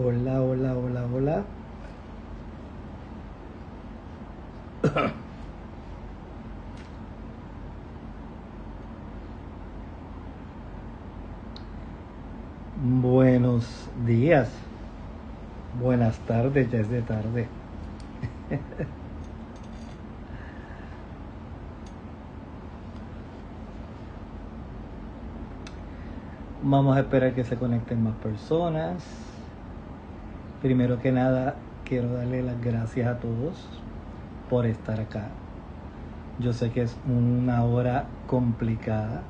Hola, hola, hola, hola. Buenos días. Buenas tardes, ya es de tarde. Vamos a esperar que se conecten más personas. Primero que nada, quiero darle las gracias a todos por estar acá. Yo sé que es una hora complicada.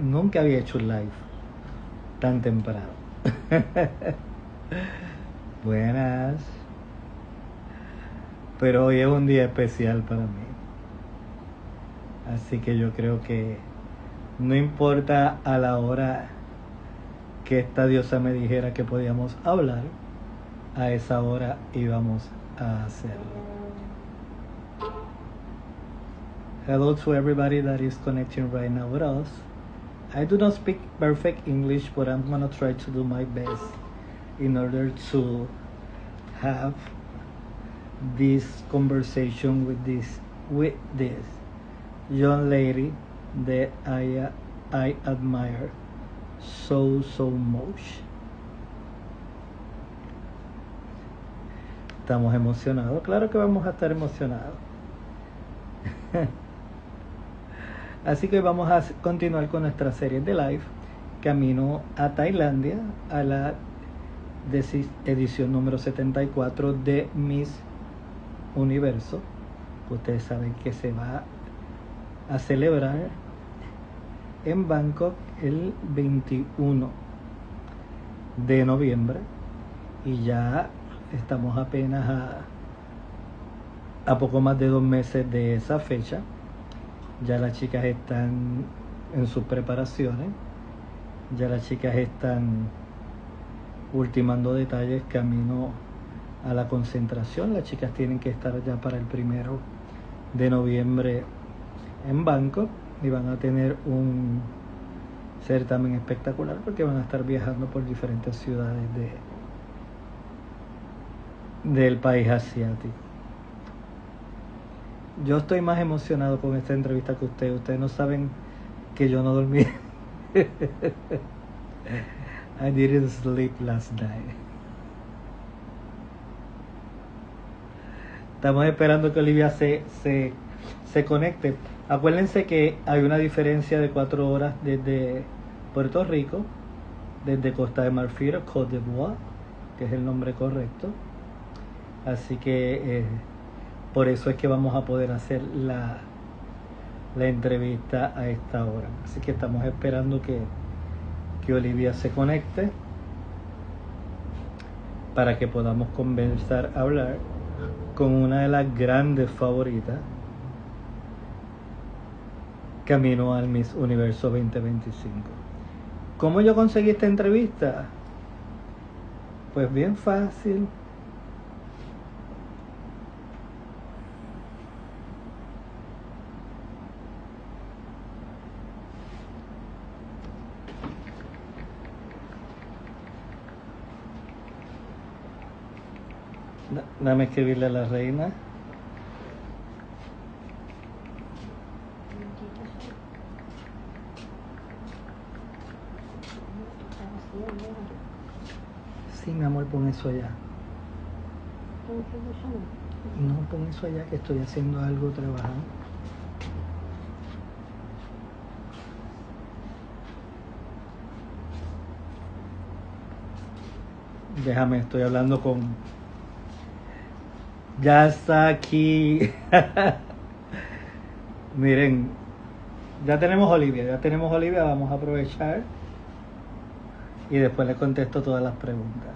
Nunca había hecho un live tan temprano. Buenas. Pero hoy es un día especial para mí. Así que yo creo que no importa a la hora que esta diosa me dijera que podíamos hablar, a esa hora íbamos a hacerlo. Hello to everybody that is connecting right now with us. I do not speak perfect English, but I'm gonna try to do my best in order to have this conversation with this young lady that I admire so much. Estamos emocionados, claro que vamos a estar emocionados. Así que vamos a continuar con nuestra serie de live Camino a Tailandia, a la edición número 74 de Miss Universo. Ustedes saben que se va a celebrar en Bangkok el 21 de noviembre y ya estamos apenas a poco más de 2 meses de esa fecha. Ya las chicas están en sus preparaciones, ya las chicas están ultimando detalles camino a la concentración. Las chicas tienen que estar ya para el 1 de noviembre en Bangkok y van a tener un certamen espectacular porque van a estar viajando por diferentes ciudades del país asiático. Yo estoy más emocionado con esta entrevista que ustedes. Ustedes no saben que yo no dormí. I didn't sleep last night. Estamos esperando que Olivia se conecte. Acuérdense que hay una diferencia de 4 horas desde Puerto Rico, desde Costa de Marfil, Cote, que es el nombre correcto. Así que por eso es que vamos a poder hacer la entrevista a esta hora. Así que estamos esperando que Olivia se conecte para que podamos conversar, hablar con una de las grandes favoritas camino al Miss Universo 2025. ¿Cómo yo conseguí esta entrevista? Pues bien fácil. Dame escribirle a la reina. Sí, mi amor, pon eso allá. No, pon eso allá que estoy haciendo algo trabajando. Déjame, estoy hablando con... Ya está aquí. Miren, ya tenemos Olivia, vamos a aprovechar y después le contesto todas las preguntas.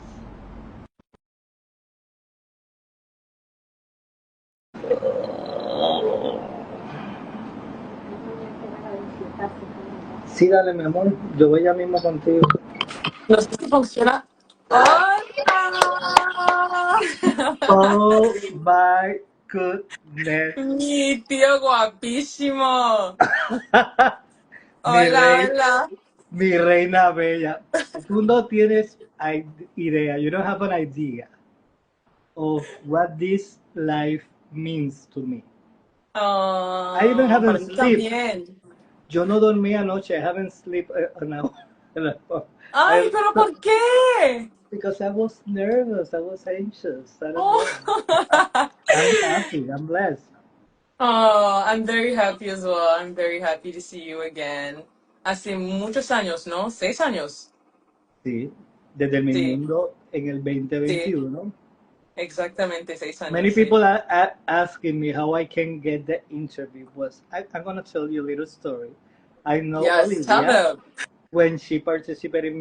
Sí, dale, mi amor, yo voy ya mismo contigo. No sé si funciona. ¡Hola! Oh my goodness. Mi tío guapísimo. Mi Hola, rey, hola. Mi reina bella, tú no tienes idea, you don't have an idea of what this life means to me. I even Oh, haven't para mí slept. también. Yo no dormí anoche. I haven't slept an hour. Ay, I, pero ¿por qué? because I was nervous. I was anxious. I don't know. Oh. I'm happy. I'm blessed. Oh, I'm very happy as well. I'm very happy to see you again. Hace muchos años, ¿no? 6 años. Sí, desde mi Sí, mundo en el sí, 2021. exactamente 6 años, Many sí. people are asking me how I can get the interview. I'm going to tell you a little story. I know Yes, tell Olivia them. when she participated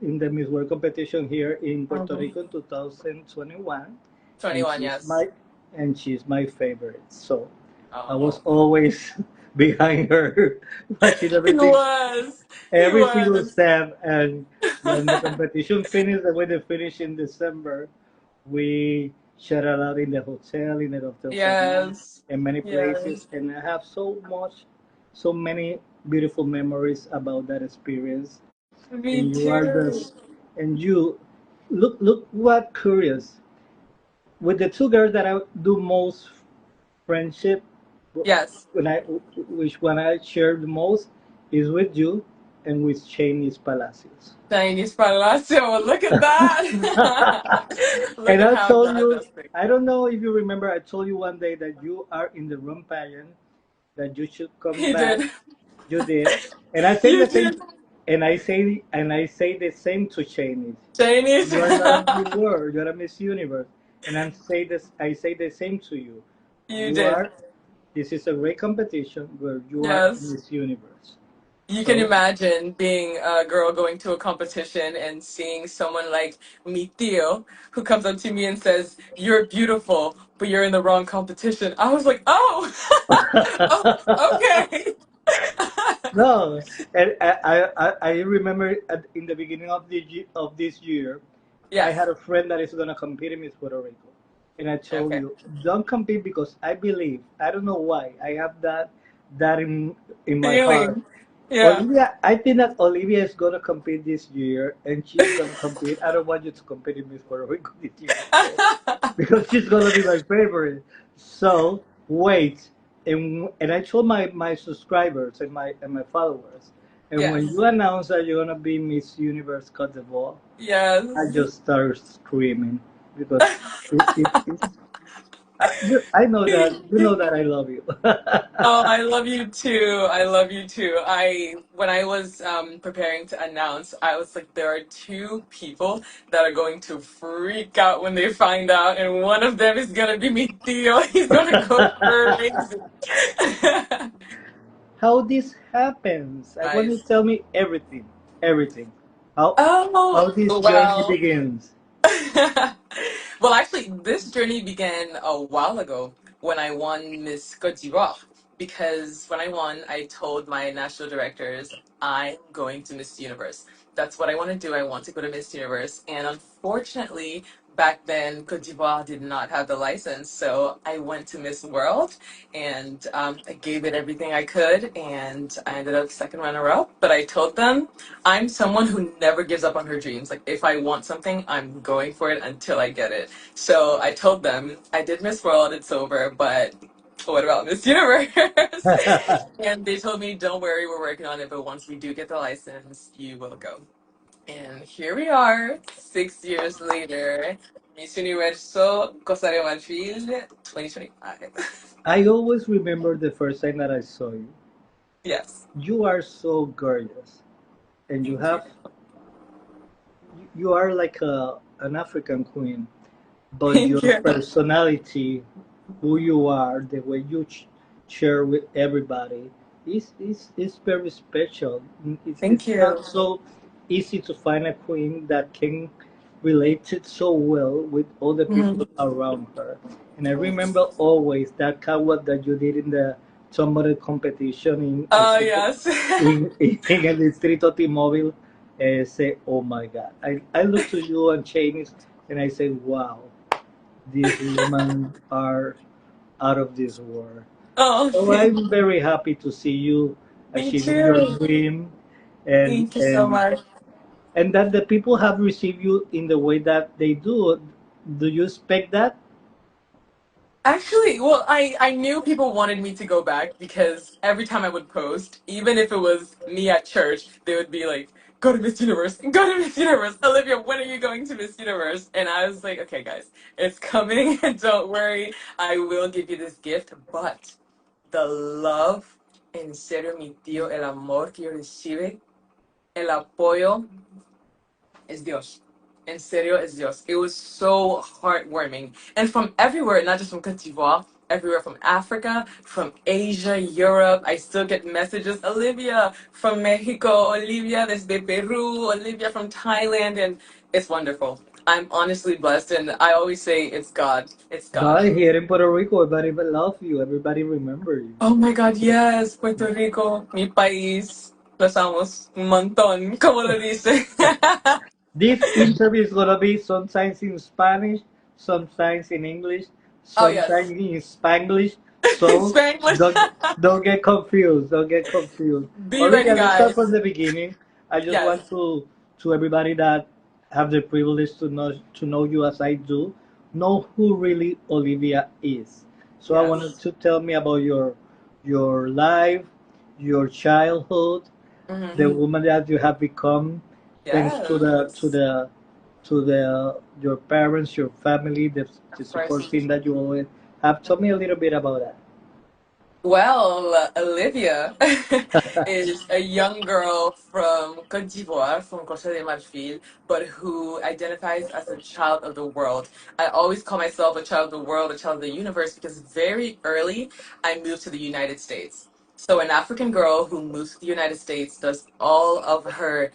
in the Miss World competition here in Puerto Mhm. Rico in 2021, and 21, yes. she's my favorite. So I was Oh. always behind her, watching He everything, was. He every single was. step. And when the competition finished, and when they finished in December, we shared a lot in the hotel, in the hotel Serena, Yes. and many places. Yes. And I have so many beautiful memories about that experience. Me And you are too. the, and you look what curious with the two girls that I do most friendship, Yes. when I which one I share the most is with you and with Chinese Palacios. Chinese Palacio. Look at that. Look And at I how told God you, does things. I don't know if you remember, I told you one day that you are in the room pageant, that you should come He back. did. You did, and I say You the same, did. and I say the same to Chinese. Chinese. You are not a Miss World, you are a Miss Universe, and I say the same to you. You You did. are. This is a great competition where you are Yes. Miss Universe. You can So imagine being a girl going to a competition and seeing someone like mi tío who comes up to me and says, "You're beautiful, but you're in the wrong competition." I was like, "Oh, oh, okay." no, and I remember in the beginning of of this year, I had Yes. a friend that is gonna compete in Miss Puerto Rico, and I told Okay. you don't compete because I believe, I don't know why, I have that in my heart. Feeling. Yeah. Olivia, I think that Olivia is gonna compete this year, and she's gonna compete. I don't want you to compete in Miss Puerto Rico this year, okay? Because she's gonna be my favorite. So wait, and I told my subscribers and my followers, and when Yes. you announce that you're gonna be Miss Universe Cote d'Ivoire, I Yes. just started screaming because it's I know that you know that I love you. Oh, I love you too. I love you too. When I was preparing to announce, I was like, there are two people that are going to freak out when they find out, and one of them is gonna be mi tío. He's gonna go crazy. How this happens? I want you to Nice. tell me everything, everything. Oh, How this journey well. begins. Well, actually, this journey began a while ago when I won Miss Cote d'Ivoire. Because when I won, I told my national directors, I'm going to Miss Universe. That's what I want to do. I want to go to Miss Universe. And unfortunately, back then, Cote d'Ivoire did not have the license. So I went to Miss World and I gave it everything I could. And I ended up second runner up. But I told them, I'm someone who never gives up on her dreams. Like if I want something, I'm going for it until I get it. So I told them I did Miss World, it's over, but what about Miss Universe? And they told me, don't worry, we're working on it, but once we do get the license, you will go. And here we are, 6 years later, Miss Universo Costa de Marfil 2025. I always remember the first time that I saw you. Yes. You are so gorgeous, and Thank you. you are like an African queen, but Thank your you. personality, who you are, the way you share with everybody, is very special. Thank It's not you. so easy to find a queen that can relate it so well with all the people Mhm. around her. And I remember always that catwalk that you did in the tombola competition Oh, yes. in el distrito T-Mobile. Say, oh my God! I look to you and Chinese, and I say, wow, these women are out of this world. Oh, So thank I'm very happy to see you me achieving your too. dream. and Thank you so much. that the people have received you in the way that they do. Do you expect that? Actually, well, I knew people wanted me to go back because every time I would post, even if it was me at church, they would be like, go to Miss Universe, go to Miss Universe. Olivia, when are you going to Miss Universe? And I was like, okay, guys, it's coming. Don't worry. I will give you this gift. But the love, en serio, mi tío, el amor que yo recibe, el apoyo, es Dios. En serio, es Dios. It was so heartwarming. And from everywhere, not just from Cote d'Ivoire, everywhere from Africa, from Asia, Europe. I still get messages. Olivia from Mexico, Olivia desde Peru, Olivia from Thailand, and it's wonderful. I'm honestly blessed, and I always say it's God. It's God. God, here in Puerto Rico, everybody love you. Everybody remember you. Oh my God, yes, Puerto Rico, mi país. Los amos un montón, como lo dice. This interview is gonna be sometimes in Spanish, sometimes in English, Oh, sometimes yes. in Spanglish. So Spanglish. don't don't get confused. Don't get confused. Be ready, Olivia, let's start from guys. the beginning. I just Yes. want to everybody that have the privilege to know you as I do, know who really Olivia is. So I wanted Yes. to tell me about your life, your childhood, the Hmm. woman that you have become, thanks Yes. to the your parents, your family, the Of support course. team that you always have. Tell me a little bit about Well, Olivia is a young girl from Cote d'Ivoire, from Costa de Marfil, but who identifies as a child of the world. I always call myself a child of the world, a child of the universe, because very early I moved to the United States. So an African girl who moves to the United States does all of her,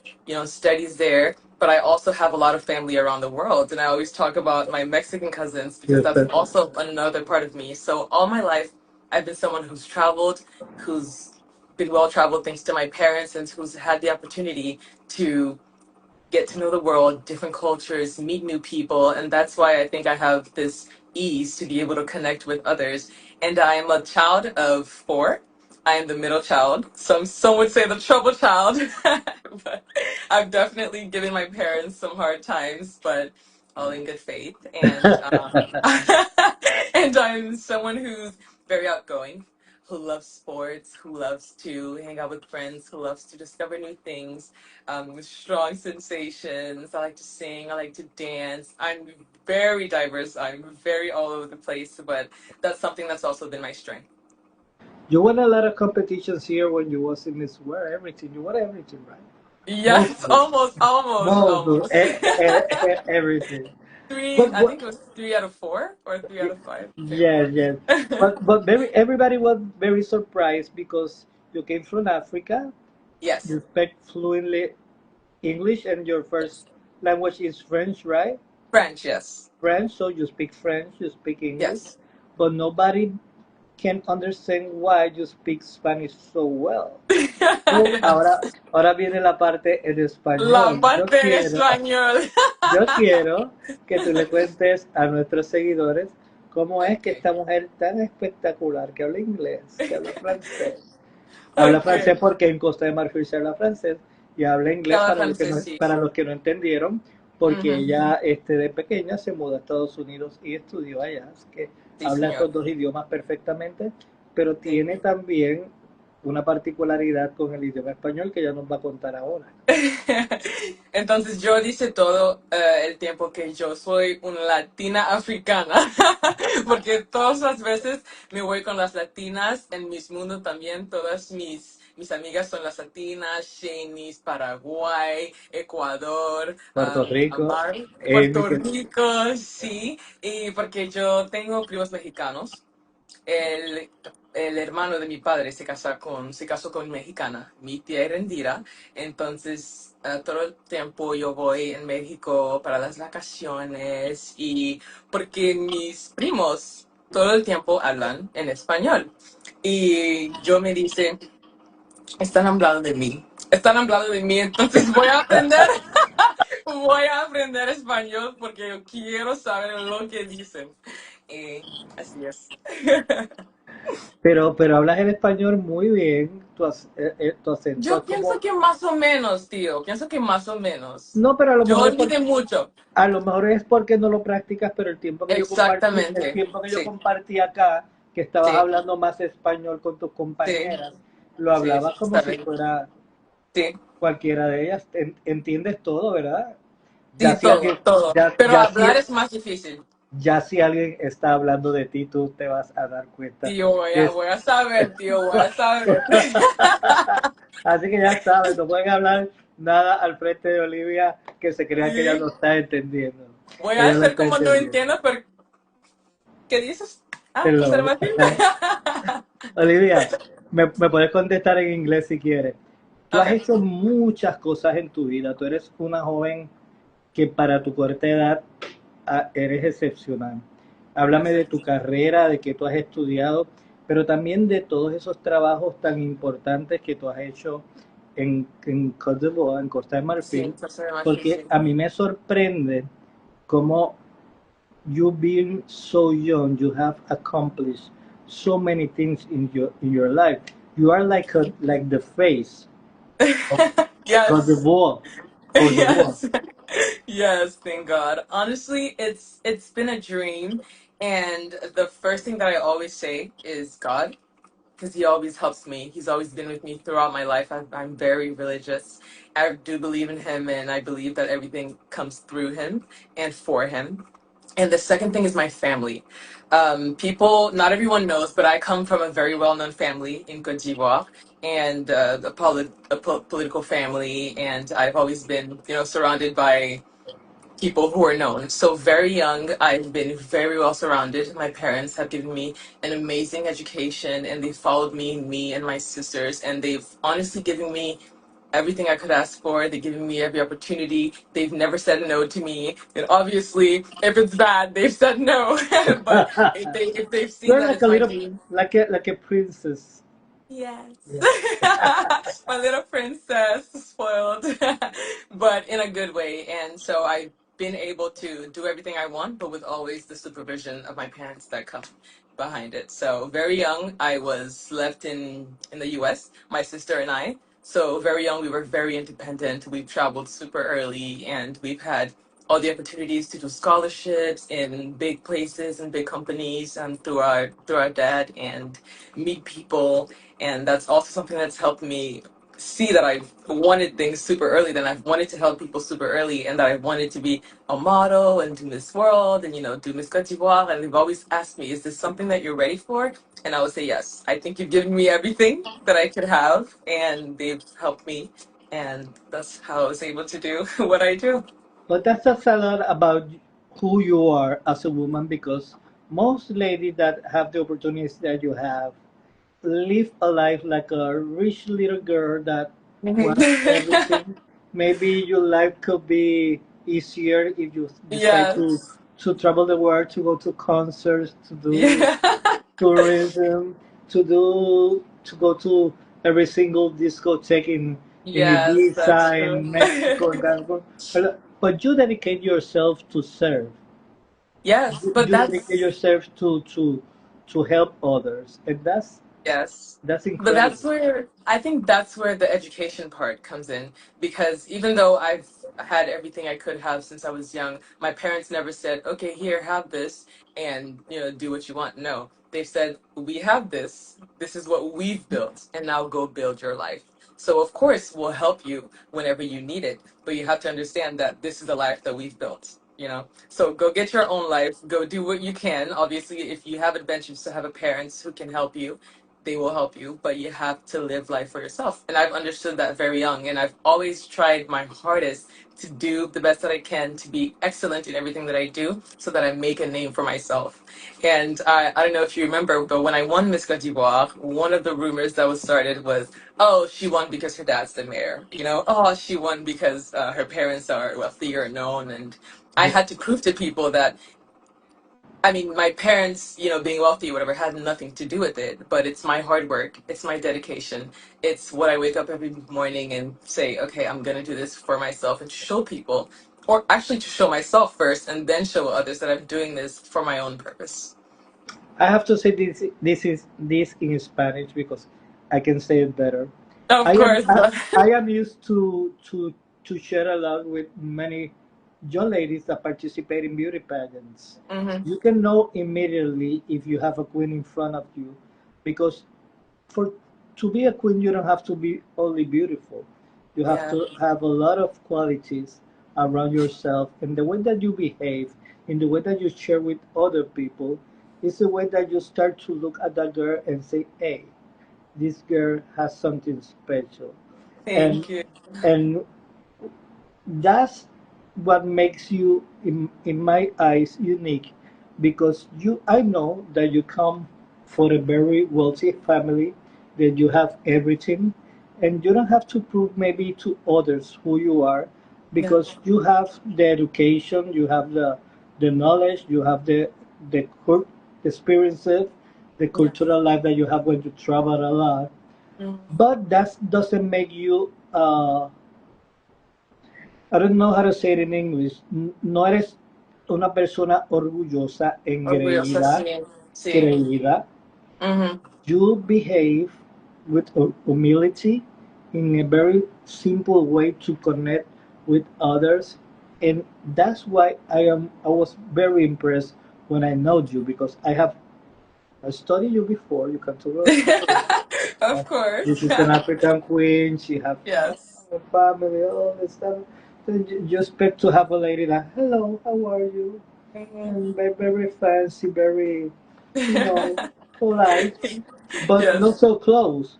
studies there. But I also have a lot of family around the world, and I always talk about my Mexican cousins because that's that. also another part of me. So all my life I've been someone who's traveled, who's been well traveled thanks to my parents, and who's had the opportunity to get to know the world, different cultures, meet new people, and that's why I think I have this ease to be able to connect with others. And I am a child of four. I am the middle child. Some would say the trouble child, but I've definitely given my parents some hard times, but all in good faith. And and I'm someone who's very outgoing, who loves sports, who loves to hang out with friends, who loves to discover new things with strong sensations. I like to sing. I like to dance. I'm very diverse. I'm very all over the place, but that's something that's also been my strength. You won a lot of competitions here when you was in Miss World. Everything you won everything, right? Yes, Mostly, almost, almost, mostly, almost. everything. Three, But I think it was 3 out of 4 or 3 out of 5. Can't yes, remember. yes. But very everybody was very surprised because you came from Africa. Yes, You speak fluently English, and your first yes. language is French, right? French, yes. French, so you speak French, you speak English, Yes. but nobody can understand why you speak Spanish so well. So Yes. ahora viene la parte en La español. parte en español. Yo quiero que tú le cuentes a nuestros seguidores cómo es que Okay. esta mujer tan espectacular que habla inglés, que habla francés, habla francés Okay. porque en Costa de Marfil se habla francés y habla inglés Cada para los que no, francés, sí. para los que no entendieron, porque Ujú. ella de pequeña se mudó a Estados Unidos y estudió allá, así que Sí, habla señor. estos dos idiomas perfectamente, pero Sí. tiene también una particularidad con el idioma español que ella nos va a contar ahora. Entonces yo dice todo el tiempo que yo soy una latina africana, porque todas las veces me voy con las latinas en mis mundos también, todas mis amigas son las latinas, Shanice, Paraguay, Ecuador, Puerto Rico, Amy, Puerto Rico, sí, y porque yo tengo primos mexicanos. El, el hermano de mi padre se casó con mexicana, mi tía era indira, entonces todo el tiempo yo voy en México para las vacaciones y porque mis primos todo el tiempo hablan en español y yo me dice, están hablando de mí, entonces voy a aprender español porque yo quiero saber lo que dicen. Y así es. Pero hablas el español muy bien, tu acento es Yo pienso como... que más o menos, tío. Pienso que más o menos. No, pero a lo Yo mejor es ni porque, de mucho. a lo mejor es porque no lo practicas, pero el Exactamente. tiempo que yo Sí, compartí acá, que estabas sí, hablando más español con tus sí, compañeras, lo sí, hablabas como si ¿sabes? fuera Sí, cualquiera de ellas. Entiendes todo, ¿verdad? Ya sí, si alguien, todo, todo. ya, Pero ya si, hablar es más difícil. ya si alguien está hablando de ti, tú te vas a dar cuenta Tío, que es. voy a saber, tío, voy a saber. Así que ya sabes, no pueden hablar nada al frente de Olivia que se crea que ella no Sí. está entendiendo. Voy a Ella lo hacer está como no entendiendo. entiendo, pero ¿qué dices? Ah, Mr. Hello. Marfil. Olivia, me puedes contestar en inglés si quieres. Tú has Okay. hecho muchas cosas en tu vida. Tú eres una joven que para tu corta edad eres excepcional. Háblame de Gracias. tu carrera, de que tú has estudiado, pero también de todos esos trabajos tan importantes que tú has hecho en Cote d'Ivoire, en Costa de Sí, Marfil, Mr. Marfil, porque sí. a mí me sorprende cómo you being so young, you have accomplished so many things in your life. You are like the face of Cote Yes. d'Ivoire. Cote d'Ivoire. Yes. Yes, thank God. Honestly, it's been a dream, and the first thing that I always say is God, because He always helps me. He's always been with me throughout my life. I'm very religious. I do believe in Him, and I believe that everything comes through Him and for Him. And the second thing is my family. People, not everyone knows, but I come from a very well-known family in Cote d'Ivoire, and political family, and I've always been, surrounded by people who are known. So very young, I've been very well surrounded. My parents have given me an amazing education, and they followed me and my sisters, and they've honestly given me everything I could ask for. They've given me every opportunity. They've never said no to me. And obviously, if it's bad, they've said no. But if they've seen You're that like it's a my little, dream, like a princess. yes. Yeah. My little princess, spoiled, but in a good way. And so I've been able to do everything I want, but with always the supervision of my parents that come behind it. So very young, I was left in the US, my sister and I. So very young, we were very independent. We've traveled super early, and we've had all the opportunities to do scholarships in big places and big companies, through our dad, and meet people. And that's also something that's helped me see that I've wanted things super early, then I've wanted to help people super early, and that I wanted to be a model and do Miss World and, do Miss Cote d'Ivoire. And they've always asked me, is this something that you're ready for? And I would say, yes. I think you've given me everything that I could have, and they've helped me. And that's how I was able to do what I do. But that says a lot about who you are as a woman because most ladies that have the opportunities that you have live a life like a rich little girl that wants everything. Maybe your life could be easier if you decide Yes. to travel the world, to go to concerts, to do Yeah. tourism, to go to every single discotheque in Yes, that's Ibiza, true. in Mexico, in Cancun. But you dedicate yourself to serve. Yes, but You dedicate that's yourself to help others, and yes. that's But that's incredible. where I think that's where the education part comes in, because even though I've had everything I could have since I was young, my parents never said, "Okay, here, have this and, do what you want." No. They said, "We have this. This is what we've built, and now go build your life." So of course, we'll help you whenever you need it, but you have to understand that this is the life that we've built. So go get your own life, go do what you can. Obviously, if you have adventures to have a parents who can help you, they will help you, but you have to live life for yourself. And I've understood that very young, and I've always tried my hardest to do the best that I can, to be excellent in everything that I do, so that I make a name for myself. And I don't know if you remember, but when I won Miss Cote d'Ivoire, one of the rumors that was started was, oh, she won because her dad's the mayor. Oh, she won because her parents are wealthy or known. And I had to prove to people that, I mean, my parents, being wealthy or whatever, had nothing to do with it, but it's my hard work. It's my dedication. It's what I wake up every morning and say, okay, I'm going to do this for myself, and to show people, or actually to show myself first and then show others that I'm doing this for my own purpose. I have to say this in Spanish because I can say it better. Of I am course. I am used to share a lot with many young ladies that participate in beauty pageants. Hmm. You can know immediately if you have a queen in front of you, because for to be a queen you don't have to be only beautiful. You have Yeah. to have a lot of qualities around yourself, and the way that you behave, in the way that you share with other people, is the way that you start to look at that girl and say, hey, this girl has something special. and Thank you. and that's what makes you in my eyes unique, because you I know that you come for a very wealthy family, that you have everything, and you don't have to prove maybe to others who you are, Yeah. because you have the education, you have the knowledge, you have the experiences, the Yeah. cultural life that you have when you travel a lot. Mm. But that doesn't make you I don't know how to say it in English. No eres una persona orgullosa, Orgullosa, engreída, sí. Sí. creída. Hmm. You behave with humility in a very simple way to connect with others, and that's why I was very impressed when I know you, because I studied you before. You come to us. Of course. This is an African queen. She have Yes. a family, all this stuff. Then you expect to have a lady like, hello, how are you? Hmm. And very, very fancy, very, you know, polite, but not Yes. so close.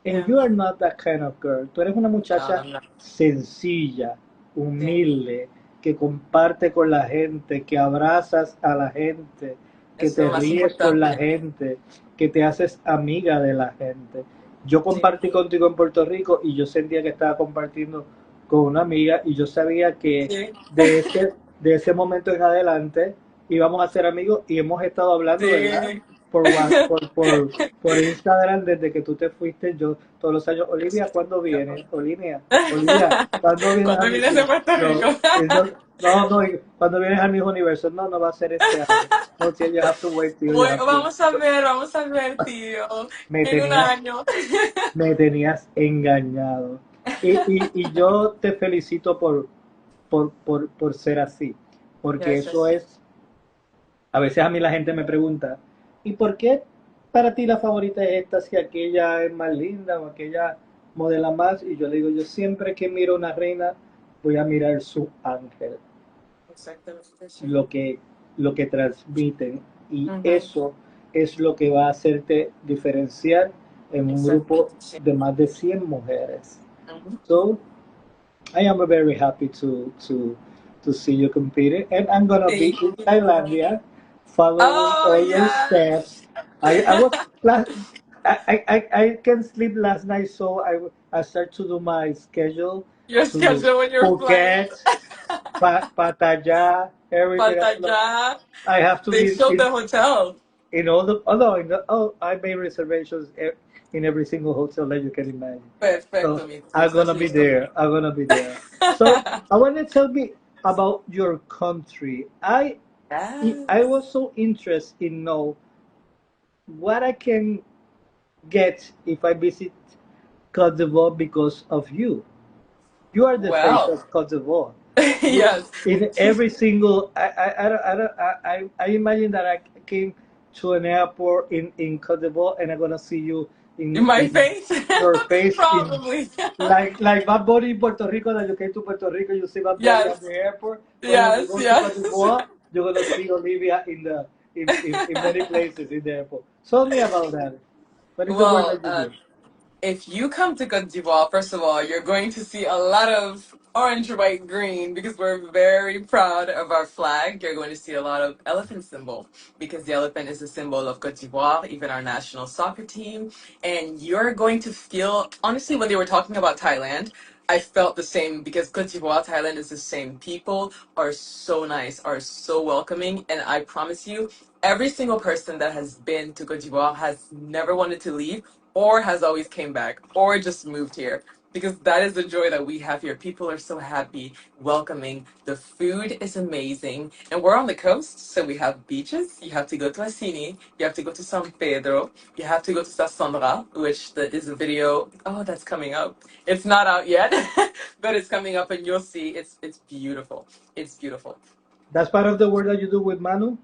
And Yeah. you are not that kind of girl. Tú eres una No, muchacha I'm not. sencilla, Sí. humilde, que comparte con la gente, que abrazas a la gente, que Eso es te lo más ríes con la importante. gente, que te haces amiga de la gente. Yo Sí. compartí contigo en Puerto Rico y yo sentía que estaba compartiendo con una amiga, y yo sabía que Sí. de ese momento en adelante íbamos a ser amigos, y hemos estado hablando, ¿verdad? Sí. Por, por Instagram desde que tú te fuiste, yo todos los años, Olivia, ¿cuándo vienes? Olivia, ¿cuándo vienes a Cuando mi vienes de club? Puerto Rico. No, no, ¿cuándo vienes a mis universos? No, no va a ser este año. No, tío, you have to wait, tío, you have to. Vamos a ver, tío, Me en un tenías, año. me tenías engañado. Y yo te felicito por ser así, porque eso Gracias. es, a veces a mí la gente me pregunta, ¿y por qué para ti la favorita es esta si aquella es más linda o aquella modela más? Y yo le digo, yo siempre que miro una reina voy a mirar su ángel, Exactamente, sí. lo que, lo que transmiten. Y Ujú. eso es lo que va a hacerte diferenciar en un grupo Exactamente, sí. de más de 100 mujeres. Ujú. So I am very happy to see you competing, and I'm gonna be Thank in you. Thailandia, following Oh, all your yes. steps. I was last, I can sleep last night, so I start to do my schedule Your to schedule when you're flying. Phuket, Pattaya, everything. Pattaya. I have to They be showed the hotel. in all the oh no, I made reservations in every single hotel that you can imagine. So Perfecto, mi tío. I'm Estás gonna be listo. there. I'm gonna be there. So I want to tell me about your country. I Yes. was so interested in know what I can get if I visit Cote d'Ivoire because of you. You are the face Well, of Cote d'Ivoire. You yes. in every single. I imagine that I came to an airport in Cote d'Ivoire, and I'm gonna see you In my in face? your face in Probably. like Bad Bunny in Puerto Rico. That you came to Puerto Rico, you see Bad Bunny at Yes. the airport. But when you Yes, go to Cote yes. d'Ivoire, you're gonna see Olivia in many places in the airport. Tell me about that. What is the work Well, that you do? if you come to Cote d'Ivoire, first of all, you're going to see a lot of orange, white, green because we're very proud of our flag. You're going to see a lot of elephant symbol because the elephant is a symbol of Cote d'Ivoire, even our national soccer team. And you're going to feel, honestly, when they were talking about Thailand, I felt the same because Cote d'Ivoire, Thailand is the same. People are so nice, are so welcoming, and I promise you, every single person that has been to Cote d'Ivoire has never wanted to leave or has always came back or just moved here because that is the joy that we have here. People are so happy, welcoming. The food is amazing. And we're on the coast, so we have beaches. You have to go to Asini, you have to go to San Pedro, you have to go to Sassandra, which is a video. Oh, that's coming up. It's not out yet, but it's coming up and you'll see it's beautiful. It's beautiful. That's part of the work that you do with Manu.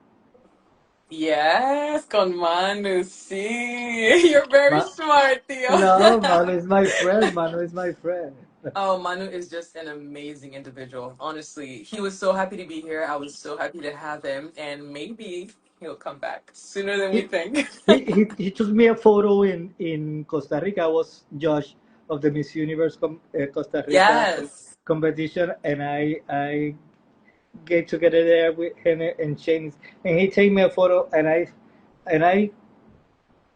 Yes, con Manu, sí. You're very Ma- smart, Theo. no, Manu is my friend. Manu is my friend. Oh, Manu is just an amazing individual. Honestly, he was so happy to be here. I was so happy to have him, and maybe he'll come back sooner than we He, think. he took me a photo in Costa Rica. I was judge of the Miss Universe Costa Rica Yes. competition, and I get together there with him and Shane, and he take me a photo, and I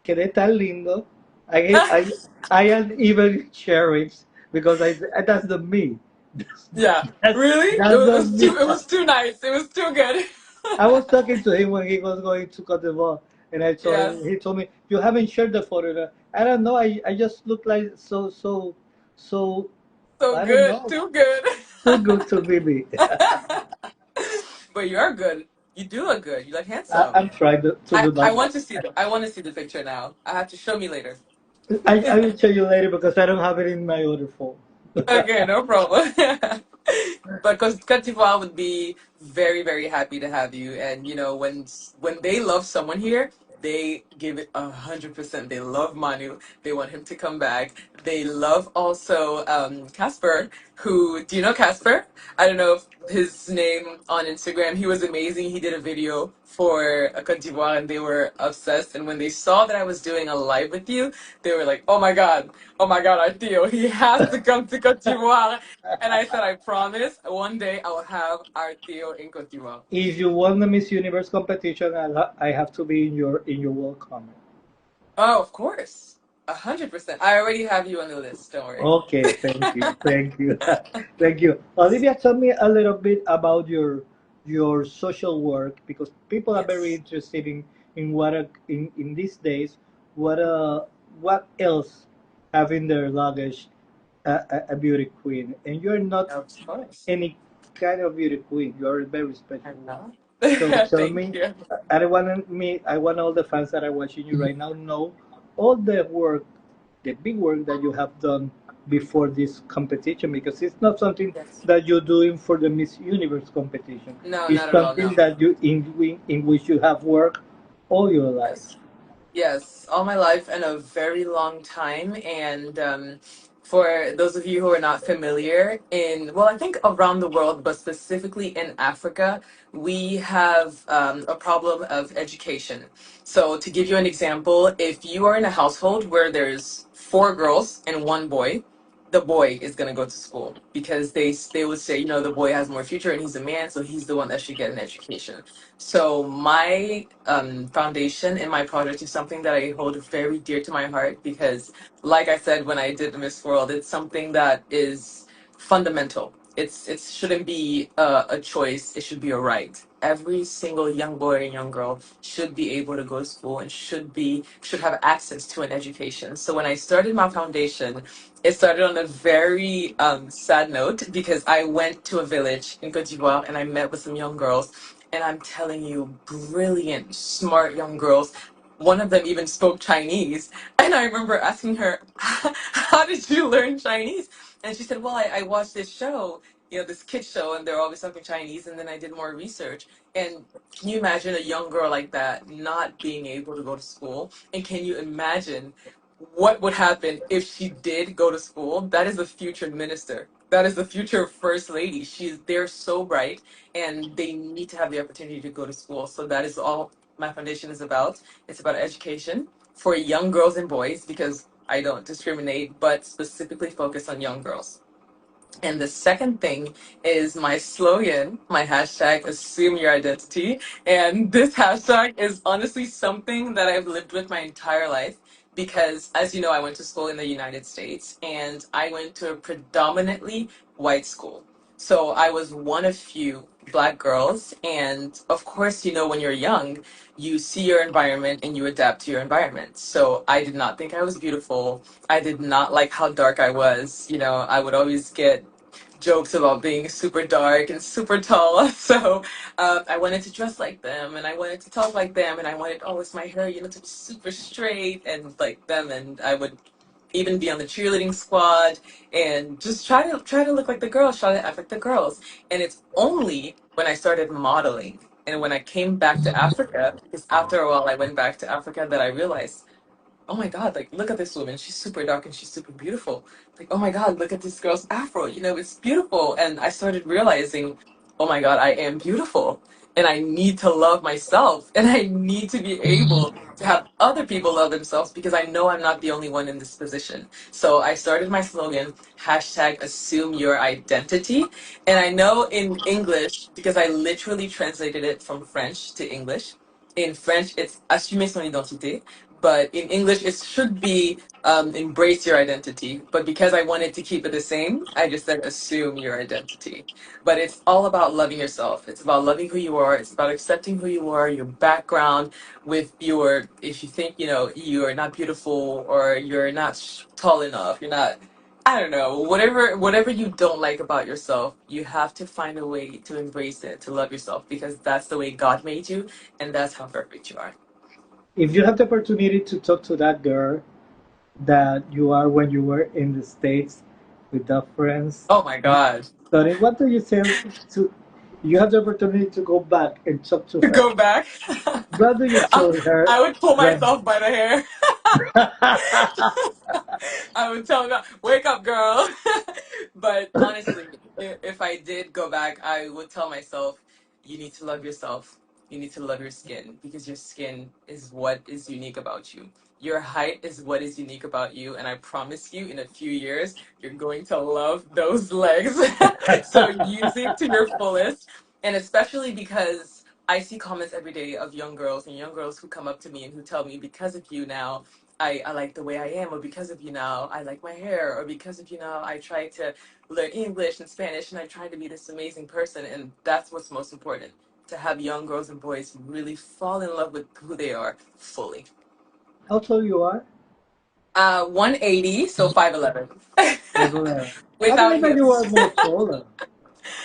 quedé tan lindo. I I I had even cherries because that's the me. Yeah. That's Really? that's It the was too. me. It was too nice. It was too good. I was talking to him when he was going to Cote d'Ivoire, and I told Yes. him, he told me, "You haven't shared the photo." I don't know. I just look like so. So I don't good. know. Too good. Too good to be me. But you're good. You do look good. You look I'm handsome. trying to do my I want best. to see the. I want to see the picture now. I have to show me later. I will show you later because I don't have it in my other phone. Okay, no problem. But because Cote d'Ivoire would be very, very happy to have you. And you know, when they love someone here, they give it 100%. They love Manu. They want him to come back. They love also Casper. Who do you know Casper? I don't know if his name on Instagram. He was amazing. He did a video for Cote d'Ivoire, and they were obsessed. And when they saw that I was doing a live with you, they were like, oh my God, our Theo, he has to come to Cote d'Ivoire." And I said, I promise, one day I will have our Theo in Cote d'Ivoire. If you won the Miss Universe competition, I have to be in your welcome. Oh, of course. 100%. I already have you on the list. Don't worry. Okay, thank you, thank you, thank you. Olivia, tell me a little bit about your social work because people are very Yes. interested in what in these days what else have in their luggage a beauty queen, and you're not Of course. any kind of beauty queen. You are a very I special one. know. So tell Thank me, you. I want all the fans that are watching you right now know all the work, the big work that you have done before this competition because it's not something Yes. that you're doing for the Miss Universe competition. No, It's not at all. something No. that in which you have worked all your life. Yes. Yes, all my life and a very long time. And for those of you who are not familiar, well, I think around the world, but specifically in Africa, we have a problem of education. So, to give you an example, if you are in a household where there's four girls and one boy, the boy is going to go to school because they would say, you know, the boy has more future and he's a man, so he's the one that should get an education. So my foundation in my project is something that I hold very dear to my heart because, like I said when I did Miss World, it's something that is fundamental. It shouldn't be a choice. It should be a right. Every single young boy and young girl should be able to go to school and should have access to an education. So when I started my foundation, it started on a very sad note because I went to a village in Cote d'Ivoire and I met with some young girls, and I'm telling you, brilliant, smart young girls. One of them even spoke Chinese. And I remember asking her, how did you learn Chinese? And she said, well, I watched this show, you know, this kid show, and they're always talking Chinese. And then I did more research. And can you imagine a young girl like that not being able to go to school? And can you imagine what would happen if she did go to school? That is the future minister. That is the future first lady. They're so bright and they need to have the opportunity to go to school. So that is all my foundation is about. It's about education for young girls and boys because I don't discriminate, but specifically focus on young girls. And the second thing is my slogan, my hashtag, assume your identity. And this hashtag is honestly something that I've lived with my entire life because, as you know, I went to school in the United States and I went to a predominantly white school. So I was one of few black girls. And of course, when you're young, you see your environment and you adapt to your environment. So I did not think I was beautiful. I did not like how dark I was. I would always get jokes about being super dark and super tall. So I wanted to dress like them and I wanted to talk like them and I wanted always my hair, to be super straight and like them. And I would even be on the cheerleading squad and just try to look like the girls, try to act like the girls. And it's only when I started modeling and when I came back to Africa, because after a while I went back to Africa, that I realized, oh my God, like, look at this woman. She's super dark and she's super beautiful. Like, oh my God, look at this girl's afro. It's beautiful. And I started realizing, oh my God, I am beautiful. And I need to love myself. And I need to be able to have other people love themselves because I know I'm not the only one in this position. So I started my slogan, hashtag assume your identity. And I know in English, because I literally translated it from French to English. In French, it's assumer son identité, but in English it should be embrace your identity. But because I wanted to keep it the same, I just said assume your identity. But it's all about loving yourself. It's about loving who you are. It's about accepting who you are, your background, with your, if you think, you're not beautiful or you're not tall enough, you're not, I don't know, whatever you don't like about yourself, you have to find a way to embrace it, to love yourself, because that's the way God made you and that's how perfect you are. If you have the opportunity to talk to that girl that you are when you were in the States with the friends, Oh my God. Tony, what do you say to you have the opportunity to go back and talk to To her? go back. What do you I, tell her I would pull when myself by the hair. I would tell her, wake up, girl. But honestly, if I did go back, I would tell myself, you need to love yourself. You need to love your skin because your skin is what is unique about you. Your height is what is unique about you. And I promise you, in a few years, you're going to love those legs. So use it to your fullest. And especially because I see comments every day of young girls and young girls who come up to me and who tell me, because of you now, I like the way I am, or because of you now, I like my hair, or because of you now, I try to learn English and Spanish and I try to be this amazing person. And that's what's most important, to have young girls and boys really fall in love with who they are fully. how tall you are? 180, so 5'11. Regular. I Without believe that you heels. are more taller.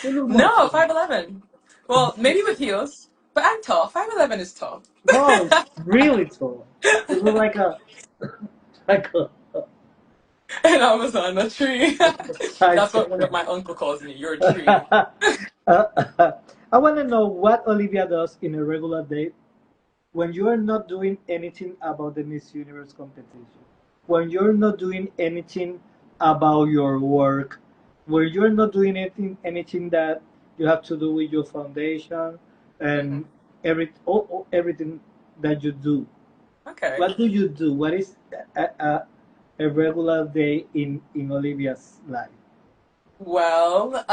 You look more No, taller. 5'11. Well, maybe with heels, but I'm tall. 5'11 is tall. No, it's really tall. You look like a And I was on a tree. That's what one of Titan. my uncle calls me. You're a tree. I want to know what Olivia does in a regular day when you are not doing anything about the Miss Universe competition, when you're not doing anything about your work, when you're not doing anything that you have to do with your foundation Hmm. and everything that you do. Okay. What do you do? What is a regular day in Olivia's life? Well,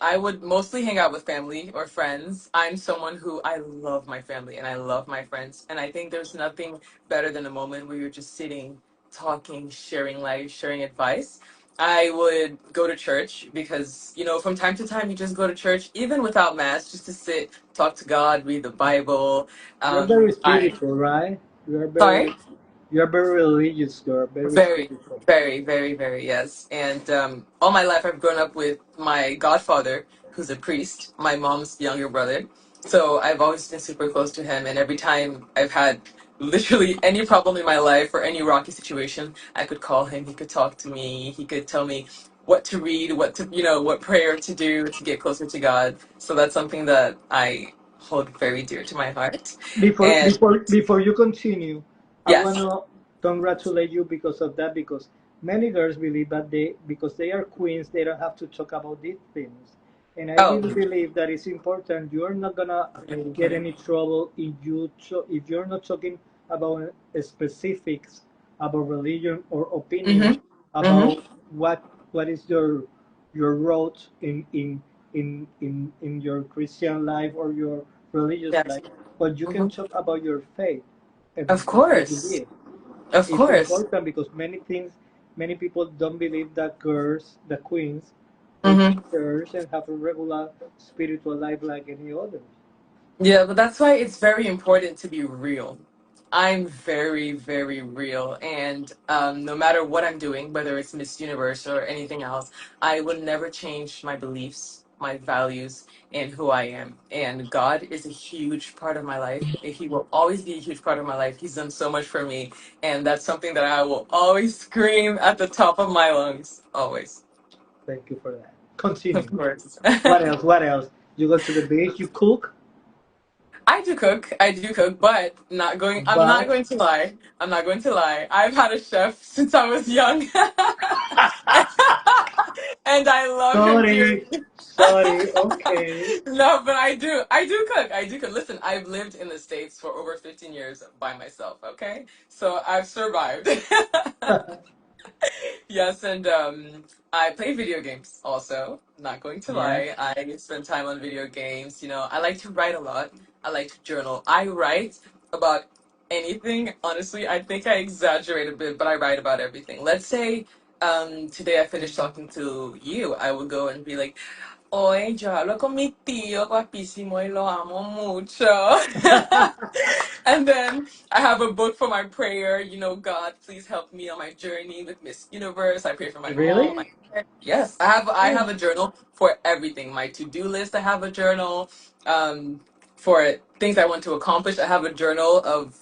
I would mostly hang out with family or friends. I'm someone who, I love my family and I love my friends. And I think there's nothing better than a moment where you're just sitting, talking, sharing life, sharing advice. I would go to church because, from time to time, you just go to church, even without mass, just to sit, talk to God, read the Bible. You're very I spiritual, right? You're Sorry? very you're very religious girl, very Very, spiritual. very, very, very, yes. And all my life, I've grown up with my godfather, who's a priest, my mom's younger brother. So I've always been super close to him. And every time I've had literally any problem in my life or any rocky situation, I could call him. He could talk to me. He could tell me what to read, what prayer to do to get closer to God. So that's something that I hold very dear to my heart. Before And before before you continue, I yes. wanna congratulate you because of that because many girls believe that they because they are queens they don't have to talk about these things. And I Oh, really believe that it's important. You're not gonna very get important. any trouble if you're not talking about specifics about religion or opinions Mm-hmm. Mm-hmm. about what is your road in your Christian life or your religious Yes. life, but you can Mhm. talk about your faith and Of what you course. believe. Of It's course. important because many people don't believe that girls, the queens, Hmm. church and have a regular spiritual life like any other. Yeah, but that's why it's very important to be real. I'm very, very real. And no matter what I'm doing, whether it's Miss Universe or anything else, I will never change my beliefs, my values, and who I am. And God is a huge part of my life. He will always be a huge part of my life. He's done so much for me. And that's something that I will always scream at the top of my lungs. Always. Thank you for that. Of Continue. course. What else? What else? You go to the beach, you cook, I do cook. I do cook, but not going. I'm not but going to lie. I'm not going to lie. I've had a chef since I was young, and I love him sorry, dearly. sorry, okay. No, but I do. I do cook. I do cook. Listen, I've lived in the States for over 15 years by myself. Okay, so I've survived. Yes, and I play video games also. Not going to Yeah, lie. I spend time on video games. You know, I like to write a lot. I like to journal. I write about anything. Honestly, I think I exaggerate a bit, but I write about everything. Let's say today I finished talking to you. I would go and be like, hoy yo hablo con mi tío guapísimo y lo amo mucho. And then I have a book for my prayer. You know, God, please help me on my journey with Miss Universe. I pray for my mom. really? Yes, I have a journal for everything. My to-do list, I have a journal. For things I want to accomplish, I have a journal of,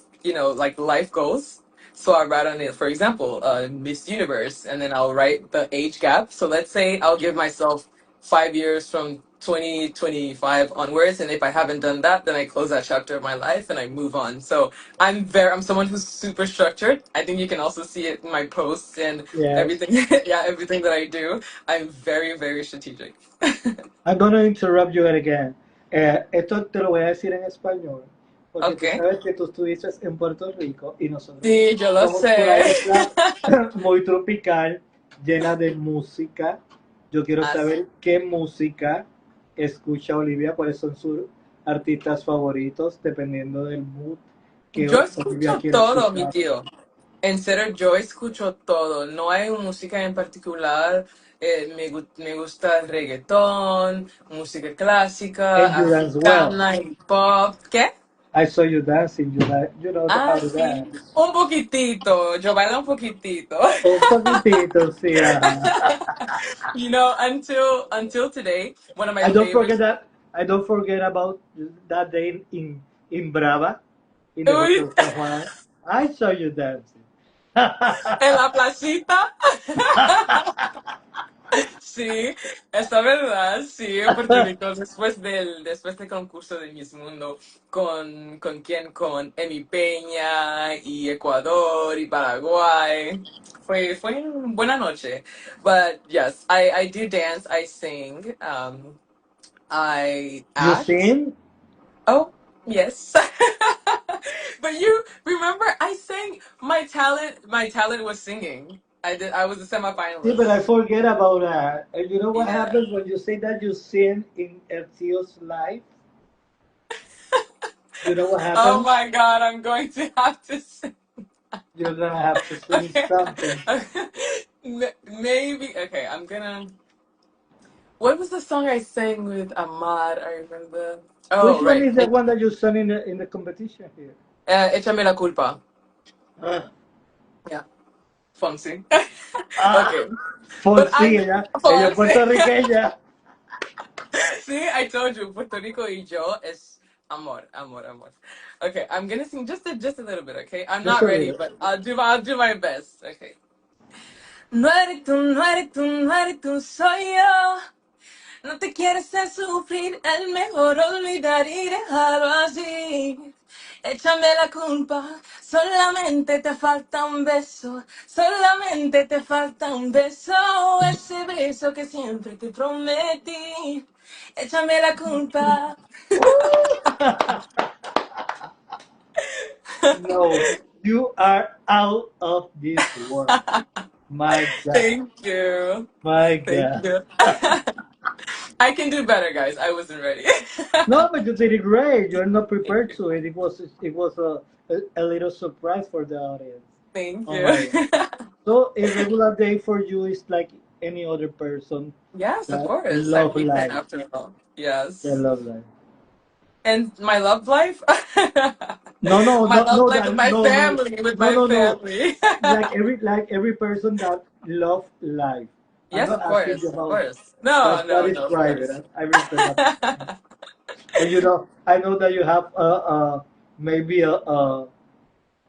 like life goals. So I write on it, for example, Miss Universe, and then I'll write the age gap. So let's say I'll give myself 5 years from 2025 onwards, and if I haven't done that, then I close that chapter of my life and I move on. So I'm someone who's super structured. I think you can also see it in my posts and Yes. everything. Yeah, everything that I do. I'm very, very strategic. I'm gonna interrupt you again. Esto te lo voy a decir en español, porque tú Okay. sabes que tú estuviste en Puerto Rico y nosotros Sí, yo lo somos una sé. isla muy tropical, llena de música. Yo quiero Así. saber qué música escucha Olivia, cuáles son sus artistas favoritos, dependiendo del mood que Yo Olivia escucho quiera todo, mi escuchar. tío. En serio, yo escucho todo. No hay música en particular. Me gusta el reggaetón, música And clásica, you dance well. africana, hip hop. ¿Qué? I saw you dancing. You know Ah, how to sí. dance. Un poquitito. Yo bailo un poquitito. Un poquitito, sí. Ajá. Until today, one of my I don't forget favorites. that. I don't forget about that day in Brava, in the Uy, Hotel San Juan. I saw you dancing. en la placita. Sí, esta verdad, sí, en Puerto Rico, después del concurso de Miss Mundo, ¿con quién? Con Emi Peña y Ecuador y Paraguay. Fue una buena noche. But yes, I do dance, I sing, I You act. sing? Oh, yes. But you remember I sang my talent was singing. I was a See, but I semifinalist. forget about that. And you know what Yeah. happens when you say that you sing in Ercio's life? You know what Oh happens? my God, I'm going to have to sing. You're gonna have to sing Okay. something. Maybe. Okay, I'm gonna. What was the song I sang with Ahmad? I remember. Which Oh, one right. is the one that you sang in the competition here? Échame la culpa. Ah, Yeah, Fonsi. ah, Okay, but Fonsi, I'm ella es Fonsi. puertorriqueña. See, I told you, Puerto Rico y yo es amor, amor, amor. Okay, I'm gonna sing just a little bit. Okay, I'm Just not a ready, little. but I'll do my best. Okay. No eres tú, no eres tú, no eres tú, soy yo. No te quieres hacer sufrir, es mejor olvidar y dejarlo así. Échame la culpa, solamente te falta un beso, solamente te falta un beso, ese beso que siempre te prometí. Échame la culpa. No, you are out of this world. My God. Thank you. My Thank God. you. I can do better, guys. I wasn't ready. No, but you did it great. You're not prepared to it. It was a little surprise for the audience. Thank Oh you. my God. So a regular day for you is like any other person Yes, of that course. I'm love human life. after all. That Yes. love life. And my love life? No, no, My no, love no, life with that my no, no, family, with no, my no, no. family. Like every person that love life. I'm Yes, not of asking you course, of about course. No, that no, is no, of private. course. I respect that. And I know that you have maybe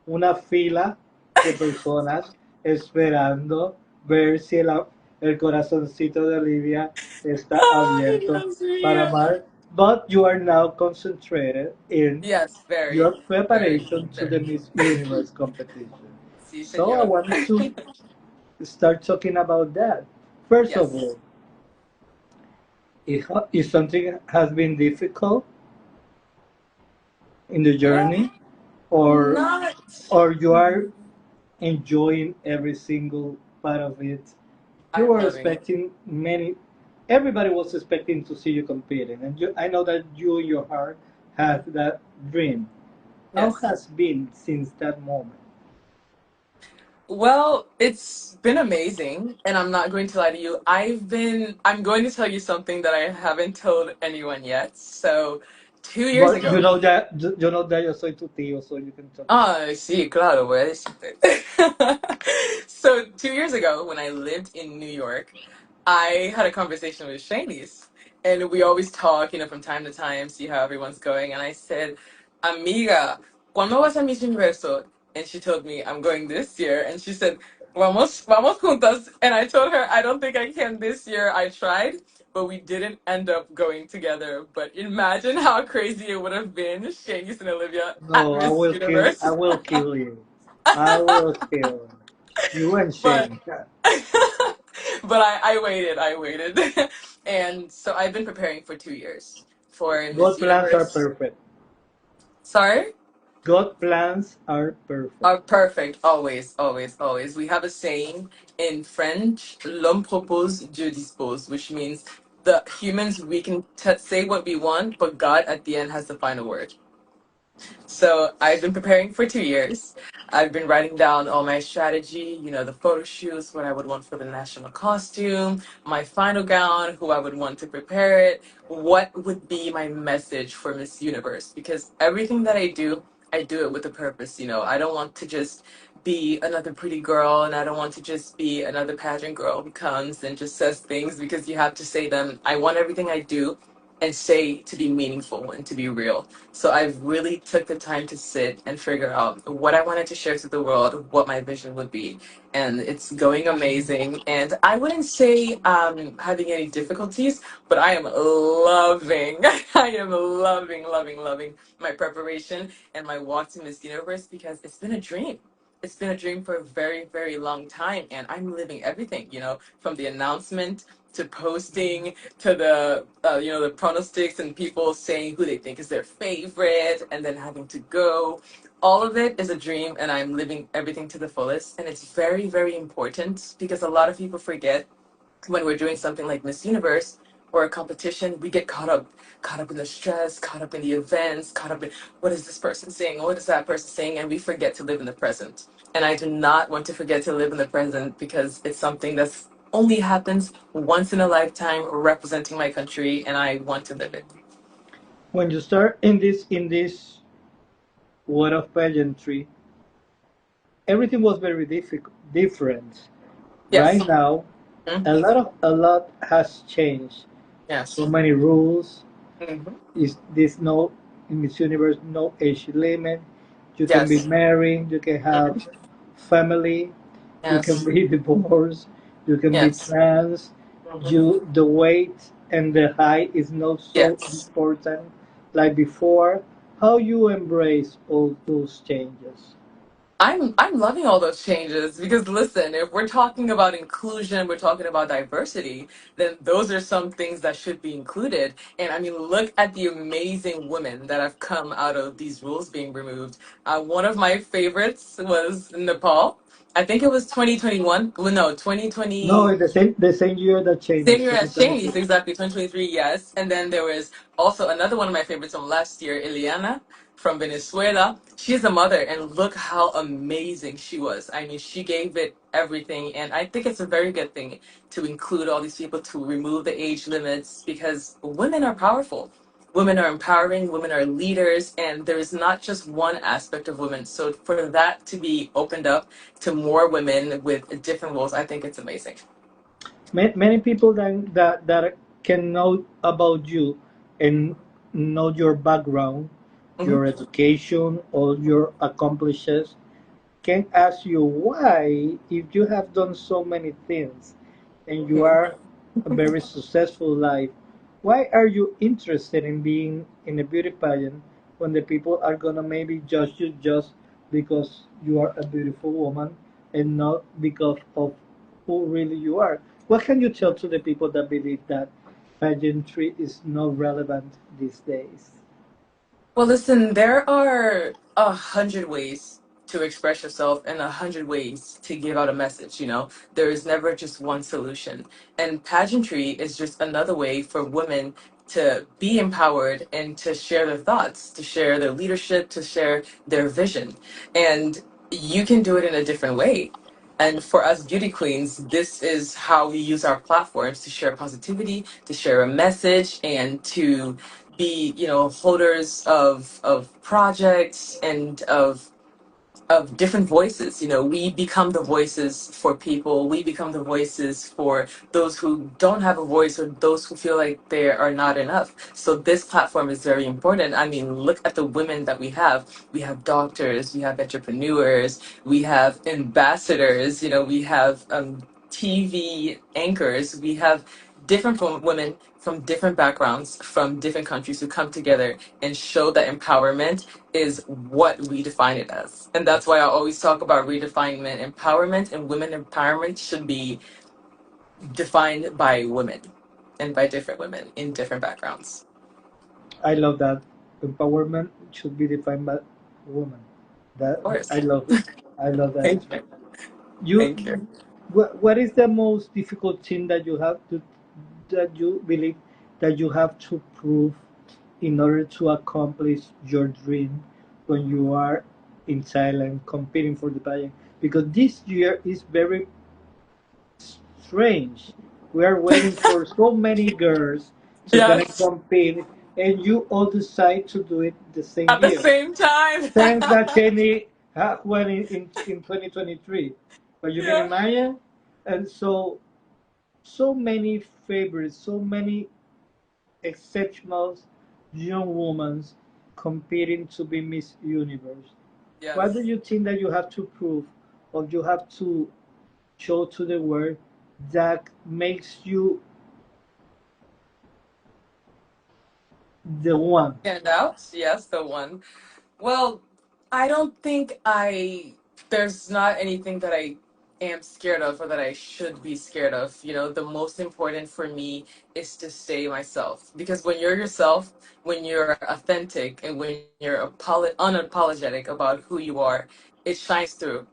una fila de personas esperando ver si el corazoncito de Olivia está Ay, abierto Dios para mío. amar. But you are now concentrated in Yes, very, your very, preparation to the very. Miss Universe competition. Sí, So I señor. wanted to start talking about that. First of Yes. all, if something has been difficult in the Uh, journey, or not. you are enjoying every single part of it. You I'm were loving it. expecting many. Everybody was expecting to see you competing, and I know that you in your heart had that dream. How Yes. has been since that moment? Well, it's been amazing, and I'm not going to lie to you. I'm going to tell you something that I haven't told anyone yet. So, 2 years But ago, you know that yo soy tu tío, so you can talk. ah, sí, claro, voy a decirte. So 2 years ago, when I lived in New York, I had a conversation with Shanice, and we always talk, from time to time, see how everyone's going. And I said, "Amiga, ¿cuándo vas a Miss Universo?" And she told me, "I'm going this year." And she said, "Vamos juntas." And I told her, "I don't think I can this year. I tried." But we didn't end up going together. But imagine how crazy it would have been, Shanice and Olivia at No, Miss I Universe. will kill you. I will kill you and But Shane. but I waited. And so I've been preparing for 2 years for Miss God plans are Universe. perfect. Sorry? God plans are perfect. Are perfect, always, always, always. We have a saying in French, l'homme propose, Dieu dispose, which means the humans, we can say what we want, but God at the end has the final word. So I've been preparing for 2 years. I've been writing down all my strategy, the photo shoots, what I would want for the national costume, my final gown, who I would want to prepare it, what would be my message for Miss Universe. Because everything that I do it with a purpose. I don't want to just be another pretty girl, and I don't want to just be another pageant girl who comes and just says things because you have to say them. I want everything I do and say to be meaningful and to be real. So I've really took the time to sit and figure out what I wanted to share to the world, what my vision would be, and it's going amazing. And I wouldn't say having any difficulties, but I am loving, I am loving, loving, loving my preparation and my walk to Miss Universe because it's been a dream. It's been a dream for a very, very long time, and I'm living everything. From the announcement to posting to the pronostics and people saying who they think is their favorite and then having to go. All of it is a dream, and I'm living everything to the fullest. And it's very, very important because a lot of people forget when we're doing something like Miss Universe or a competition, we get caught up in the stress, caught up in the events, caught up in what is this person saying, what is that person saying, and we forget to live in the present. And I do not want to forget to live in the present because it's something that's only happens once in a lifetime representing my country, and I want to live it. When you start in this world of pageantry, everything was very different. Right Yes. now, Hmm. a lot has changed. So Yes. many rules. Hmm. Is this no in Miss Universe no age limit? You can be Yes. married. You can have Hmm. family. You can Yes. be divorced. You can be Yes. trans. Hmm. The weight and the height is not so Yes. important like before. How you embrace all those changes? I'm loving all those changes because listen, if we're talking about inclusion, we're talking about diversity, then those are some things that should be included. And I mean, look at the amazing women that have come out of these rules being removed. One of my favorites was Nepal. I think it was 2021. Well, no, No, 2020. the same year that Same Chinese, year as 2023. Shanice, exactly, 2023, yes. And then there was also another one of my favorites from last year, Ileana from Venezuela. She's a mother, and look how amazing she was. I mean, she gave it everything, and I think it's a very good thing to include all these people, to remove the age limits, because women are powerful. Women are empowering, women are leaders, and there is not just one aspect of women. So for that to be opened up to more women with different roles, I think it's amazing. Many people that can know about you and know your background, Hmm. your education, all your accomplishments, can ask you why, if you have done so many things and you are a very successful life, why are you interested in being in a beauty pageant when the people are gonna maybe judge you just because you are a beautiful woman and not because of who really you are? What can you tell to the people that believe that pageantry is not relevant these days? Well, listen, there are 100 ways to express yourself and 100 ways to give out a message, you know? There is never just one solution. And pageantry is just another way for women to be empowered and to share their thoughts, to share their leadership, to share their vision. And you can do it in a different way. And for us beauty queens, this is how we use our platforms to share positivity, to share a message, and to be, holders of projects and of different voices. We become the voices for people. We become the voices for those who don't have a voice, or those who feel like they are not enough. So this platform is very important. I mean, look at the women that we have. We have doctors, we have entrepreneurs, we have ambassadors, we have TV anchors, we have different women from different backgrounds, from different countries, who come together and show that empowerment is what we define it as. And that's why I always talk about redefinement. Empowerment and women empowerment should be defined by women, and by different women in different backgrounds. I love that. Empowerment should be defined by women. That Of course. I love it. I love that Thank as you. well. You, Thank you. what is the most difficult thing that you believe that you have to prove in order to accomplish your dream when you are in Thailand competing for the pageant? Because this year is very strange. We are waiting for so many girls to gonna Yes. compete, and you all decide to do it the same At the year. same time. Thanks that Cheney had one in 2023. But you can Yeah. imagine, and so many favorites, so many exceptional young women competing to be Miss Universe. What do Yes. you think that you have to prove, or you have to show to the world that makes you the one? Stand out. Yes, the one. Well, I don't think there's not anything that I am scared of, or that I should be scared of. The most important for me is to stay myself. Because when you're yourself, when you're authentic, and when you're unapologetic about who you are, it shines through.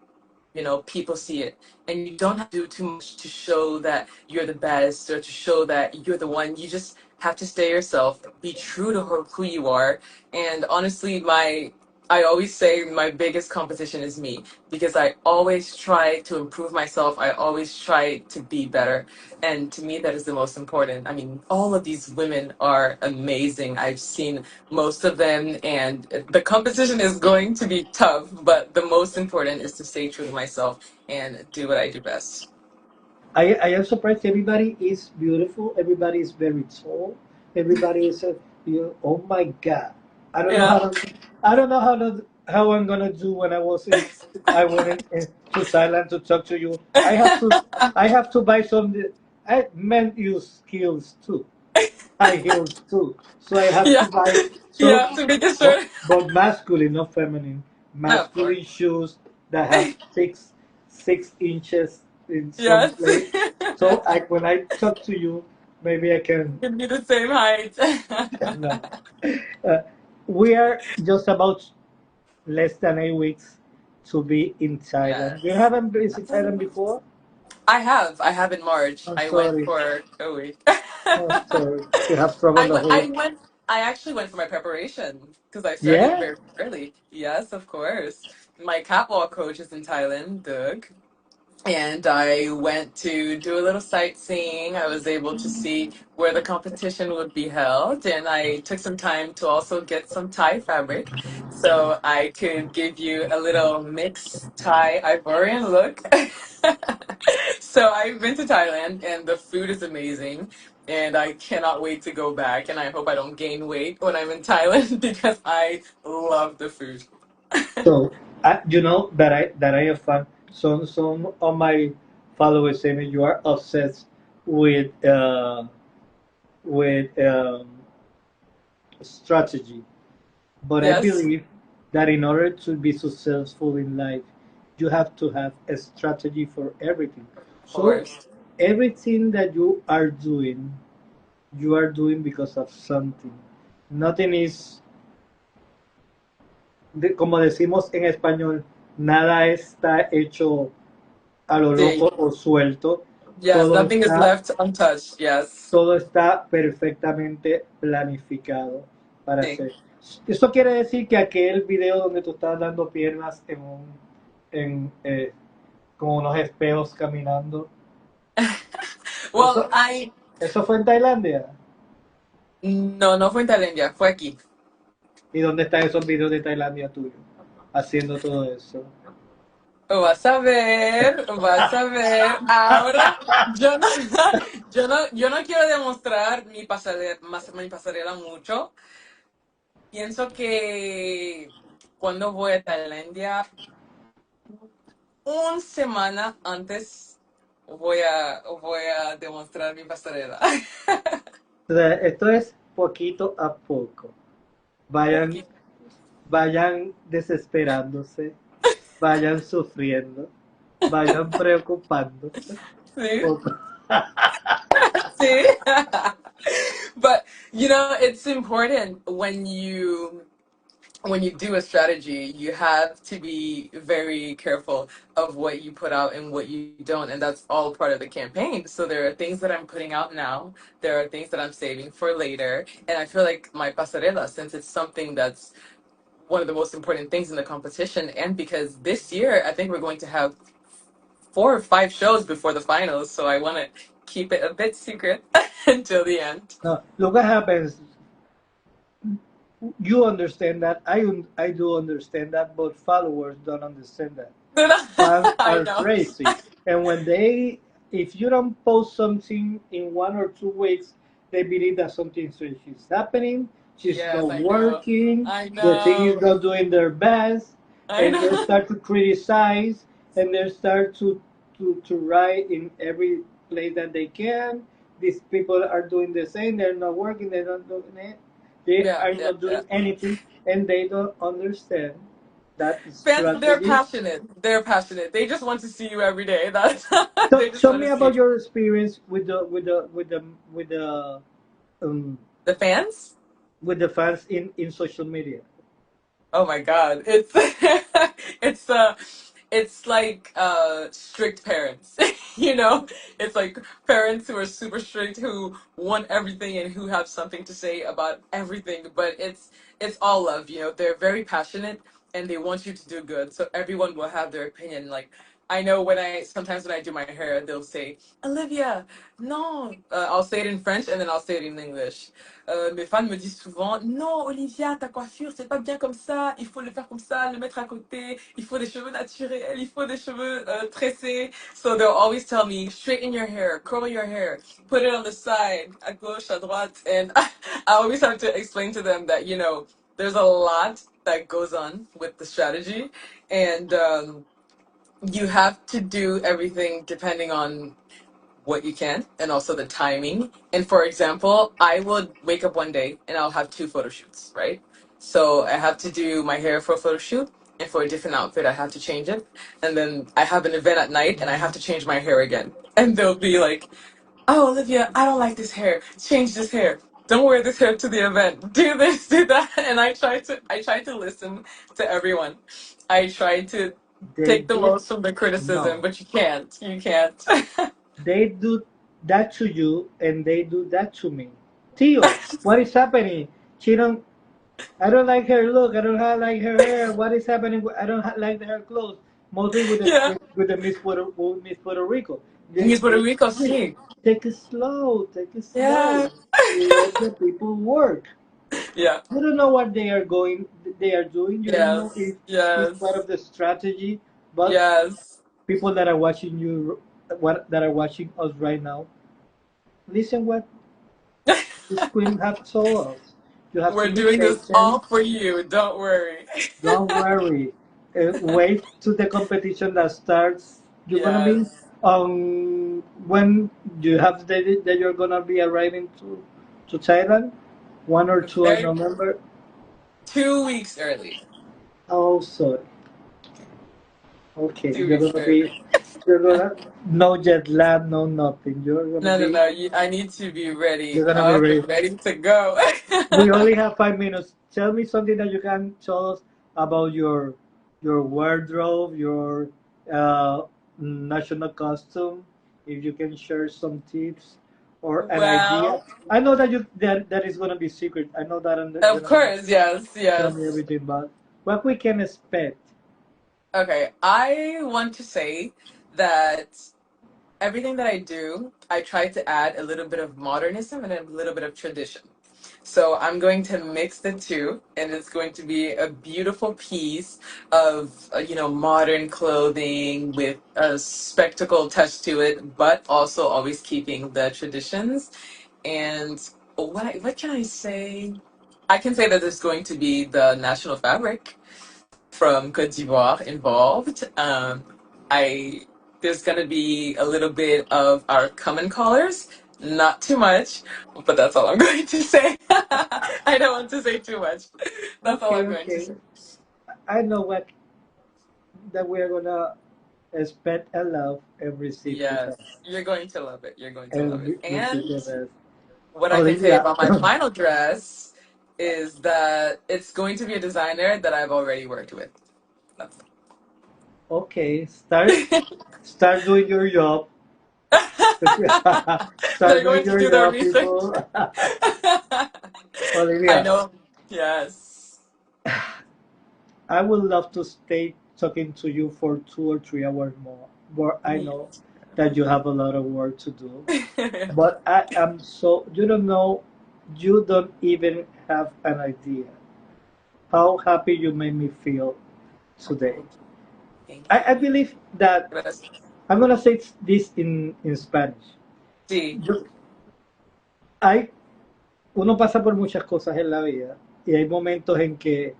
People see it. And you don't have to do too much to show that you're the best, or to show that you're the one. You just have to stay yourself, be true to who you are. And honestly, I always say my biggest competition is me, because I always try to improve myself. I always try to be better. And to me, that is the most important. I mean, all of these women are amazing. I've seen most of them, and the competition is going to be tough, but the most important is to stay true to myself and do what I do best. I am surprised. Everybody is beautiful. Everybody is very tall. Everybody is oh my God. I don't know how Yeah. to. I don't know how I'm gonna do when I went to Thailand to talk to you. I have to buy some. I men use skills too. High heels too. So I have to Yeah. buy some, Yeah, to make it but, sure. but masculine, not feminine. Of course. Masculine shoes that have 6 inches in some Yes. place. So when I talk to you, maybe I can. Can be the same height. No. Uh, we are just about less than 8 weeks to be in Thailand. You Yes. haven't visited Thailand before? I have. I have in March. I'm I went sorry. for a week. I'm sorry. You have traveled the whole. I went. I actually went for my preparation because I started Yeah. very early. Yes, of course. My catwalk coach is in Thailand, Doug, and I went to do a little sightseeing. I was able to see where the competition would be held, and I took some time to also get some Thai fabric so I could give you a little mixed Thai Ivorian look. So I've been to Thailand, and the food is amazing. And I cannot wait to go back, and I hope I don't gain weight when I'm in Thailand because I love the food. So you know that I have fun. Some of my followers say me you are obsessed with with strategy, but I Yes, believe that in order to be successful in life, you have to have a strategy for everything. of So course. everything that you are doing because of something. Nothing is, como decimos en español, nada está hecho a lo Sí. loco o suelto. Yes, Todo nothing is está, left untouched. Yes. todo está perfectamente planificado para Sí. hacer. Eso quiere decir que aquel video donde tú estás dando piernas en, con unos espejos caminando, Well, eso, eso fue en Tailandia. no, no fue en Tailandia, fue aquí. ¿Y dónde están esos videos de Tailandia tuyos? Haciendo todo eso. Vas a ver, vas a ver. Ahora, yo no, yo no quiero demostrar mi pasarela mucho. Pienso que cuando voy a Tailandia, una semana antes voy a demostrar mi pasarela. O sea, esto es poquito a poco. Vayan, Poquito. vayan desesperándose, vayan sufriendo, vayan preocupándose. Sí, Poco. sí. But it's important when you do a strategy, you have to be very careful of what you put out and what you don't, and that's all part of the campaign. So there are things that I'm putting out now, there are things that I'm saving for later, and I feel like my pasarela, since it's something that's one of the most important things in the competition, and because this year I think we're going to have 4 or 5 shows before the finals, so I want to keep it a bit secret until the end. No, look what happens. You understand that. I do understand that, but followers don't understand that. Fans I are know. crazy. And if you don't post something in 1 or 2 weeks, they believe that something strange is happening. She's Yes, not I know. working. I The thing is know. not doing their best, I and they know. start to criticize, and they start to write in every place that they can. These people are doing the same. They're not working. They're not doing it. They Yeah, are yeah, not yeah. doing anything, and they don't understand that Fans, they're strategy. passionate. They're passionate. They just want to see you every day. That's So they just show want me to about see your experience um, the fans. with the fans in social media. Oh my God, it's it's it's like strict parents. It's like parents who are super strict, who want everything and who have something to say about everything. But it's all love. They're very passionate and they want you to do good. So everyone will have their opinion. Like I know sometimes when I do my hair, they'll say, Olivia, no. I'll say it in French and then I'll say it in English. Mes fans me disent souvent, non, Olivia, ta coiffure, c'est pas bien comme ça, il faut le faire comme ça, le mettre à côté, il faut des cheveux naturels, il faut des cheveux tressés. So they'll always tell me, straighten your hair, curl your hair, put it on the side, à gauche, à droite. And I always have to explain to them that, there's a lot that goes on with the strategy. And you have to do everything depending on what you can and also the timing. And for example, I would wake up one day and I'll have 2 photo shoots, right? So I have to do my hair for a photo shoot, and for a different outfit I have to change it. And then I have an event at night and I have to change my hair again. And they'll be like, oh, Olivia, I don't like this hair. Change this hair. Don't wear this hair to the event. Do this, do that. And I try to listen to everyone. I try to They Take the do most from the criticism, no. but you can't. You can't. They do that to you, and they do that to me. Tio, what is happening? She don't. I don't like her look. I don't like her hair. What is happening? I don't like her clothes. Mostly with the Yeah. with the Miss Puerto Rico. Miss Puerto Rico, Please, sí. take it slow. Take it Yeah. slow. Let the people work. Yeah. You don't know what they are doing. You don't know if Yes. it's part of Yes. the strategy. But Yes. people that are watching you, what that are watching us right now, listen what the queen have told us. You have to We're be doing this all patient. for you. Don't worry. Don't worry. Wait to the competition that starts. You're gonna be Yes. when you have that you're gonna be arriving to Thailand, 1 or 2 of Very November. 2 weeks early. Oh, sorry. Okay, 2 weeks early. you're gonna no jet lag, no nothing. No, no, no. I need to be ready, You're gonna be up and ready. ready to go. We only have 5 minutes. Tell me something that you can tell us about your wardrobe, your national costume. If you can share some tips or an idea. Well, I know that that is gonna be secret. I know that of you're not gonna course, yes, tell me yes. everything, but what we can expect. Okay, I want to say that everything that I do, I try to add a little bit of modernism and a little bit of tradition. So I'm going to mix the two, and it's going to be a beautiful piece of modern clothing with a spectacle touch to it, but also always keeping the traditions. And what can I say? I can say that there's going to be the national fabric from Cote d'Ivoire involved. I There's gonna be a little bit of our common colors, not too much, but that's all I'm going to say. I don't want to say too much. That's all Okay, I'm going to okay. say. I know what that we're gonna expect and love and receive the Yes, best. you're going to love it. You're going to love And it. receive And the best. what I can say Olivia, about my final dress is that it's going to be a designer that I've already worked with. That's okay, start doing your job. Start They're doing going to your do their job, research. people. I Olivia, know. Yes. I would love to stay talking to you for 2 or 3 hours more. But I Me. know that you have a lot of work to do. But I am so, you don't know, you don't even have an idea how happy you made me feel today. Thank I you. believe that Gracias. I'm gonna say this in Spanish. Sí. Yo, hay, uno pasa por muchas cosas en la vida y hay momentos en que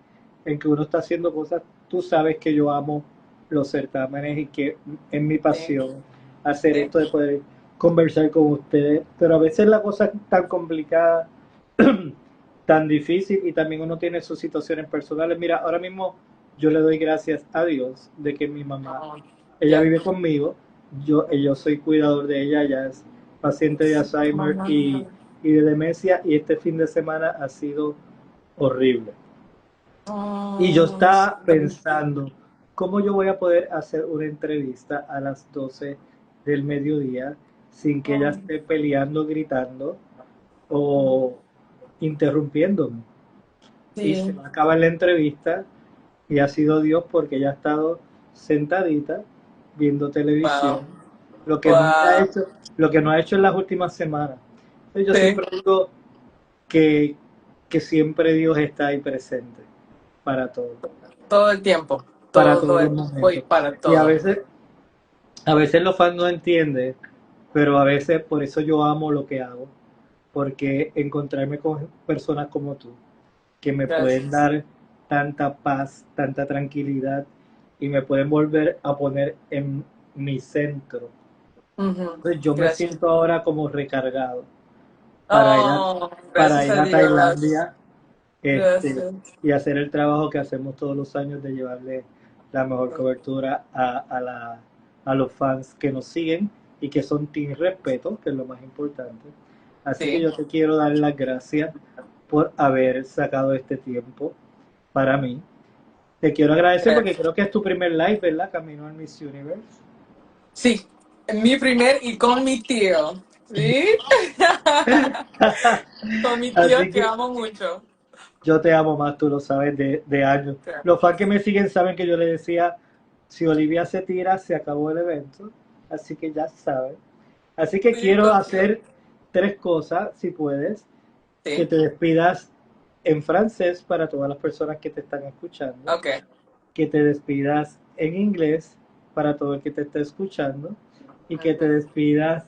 uno está haciendo cosas. Tú sabes que yo amo los certámenes y que es mi Sí. pasión hacer Sí. esto de poder conversar con ustedes, pero a veces la cosa es tan complicada, tan difícil y también uno tiene sus situaciones personales. Mira, ahora mismo yo le doy gracias a Dios de que mi mamá, Oh, ella yeah. vive conmigo, yo soy cuidador de ella, ella es paciente de Alzheimer y de demencia y este fin de semana ha sido horrible. Y yo Oh, estaba pensando, ¿cómo yo voy a poder hacer una entrevista a las 12 del mediodía sin que ella oh, esté peleando, gritando o interrumpiéndome? Y se sí. va a acabar la entrevista y ha sido Dios porque ella ha estado sentadita viendo televisión, Wow. lo que nunca ha Wow. hecho, lo que no ha hecho en las últimas semanas. Entonces, yo Sí. siempre digo que, que siempre Dios está ahí presente para todo, Todo el tiempo. para Todo todos los el tiempo y momentos. para Y todo. a veces los fans no entienden, pero a veces por eso yo amo lo que hago, porque encontrarme con personas como tú, que me pueden Gracias. dar tanta paz, tanta tranquilidad y me pueden volver a poner en mi centro. Ujú. Entonces yo me Gracias. siento ahora como recargado para ir a, Oh, para gracias ir a a Dios. Tailandia Gracias. y hacer el trabajo que hacemos todos los años de llevarle la mejor cobertura a los fans que nos siguen y que son Team Respeto, que es lo más importante. Así que Sí. yo te quiero dar las gracias por haber sacado este tiempo para mí. Te quiero agradecer porque Gracias. creo que es tu primer live, ¿verdad? Camino al Miss Universe. Sí, mi primer y con mi tío. ¿Sí? Con mi tío Así que que amo mucho. yo te amo más, tú lo sabes, de años. Los fans que me siguen saben que yo le decía, si Olivia se tira, se acabó el evento. Así que ya saben. Así que Sí, quiero contigo. hacer tres cosas, si puedes. Que Sí, te despidas en francés para todas las personas que te están escuchando. ok. Que te despidas en inglés para todo el que te esté escuchando. Y que te despidas,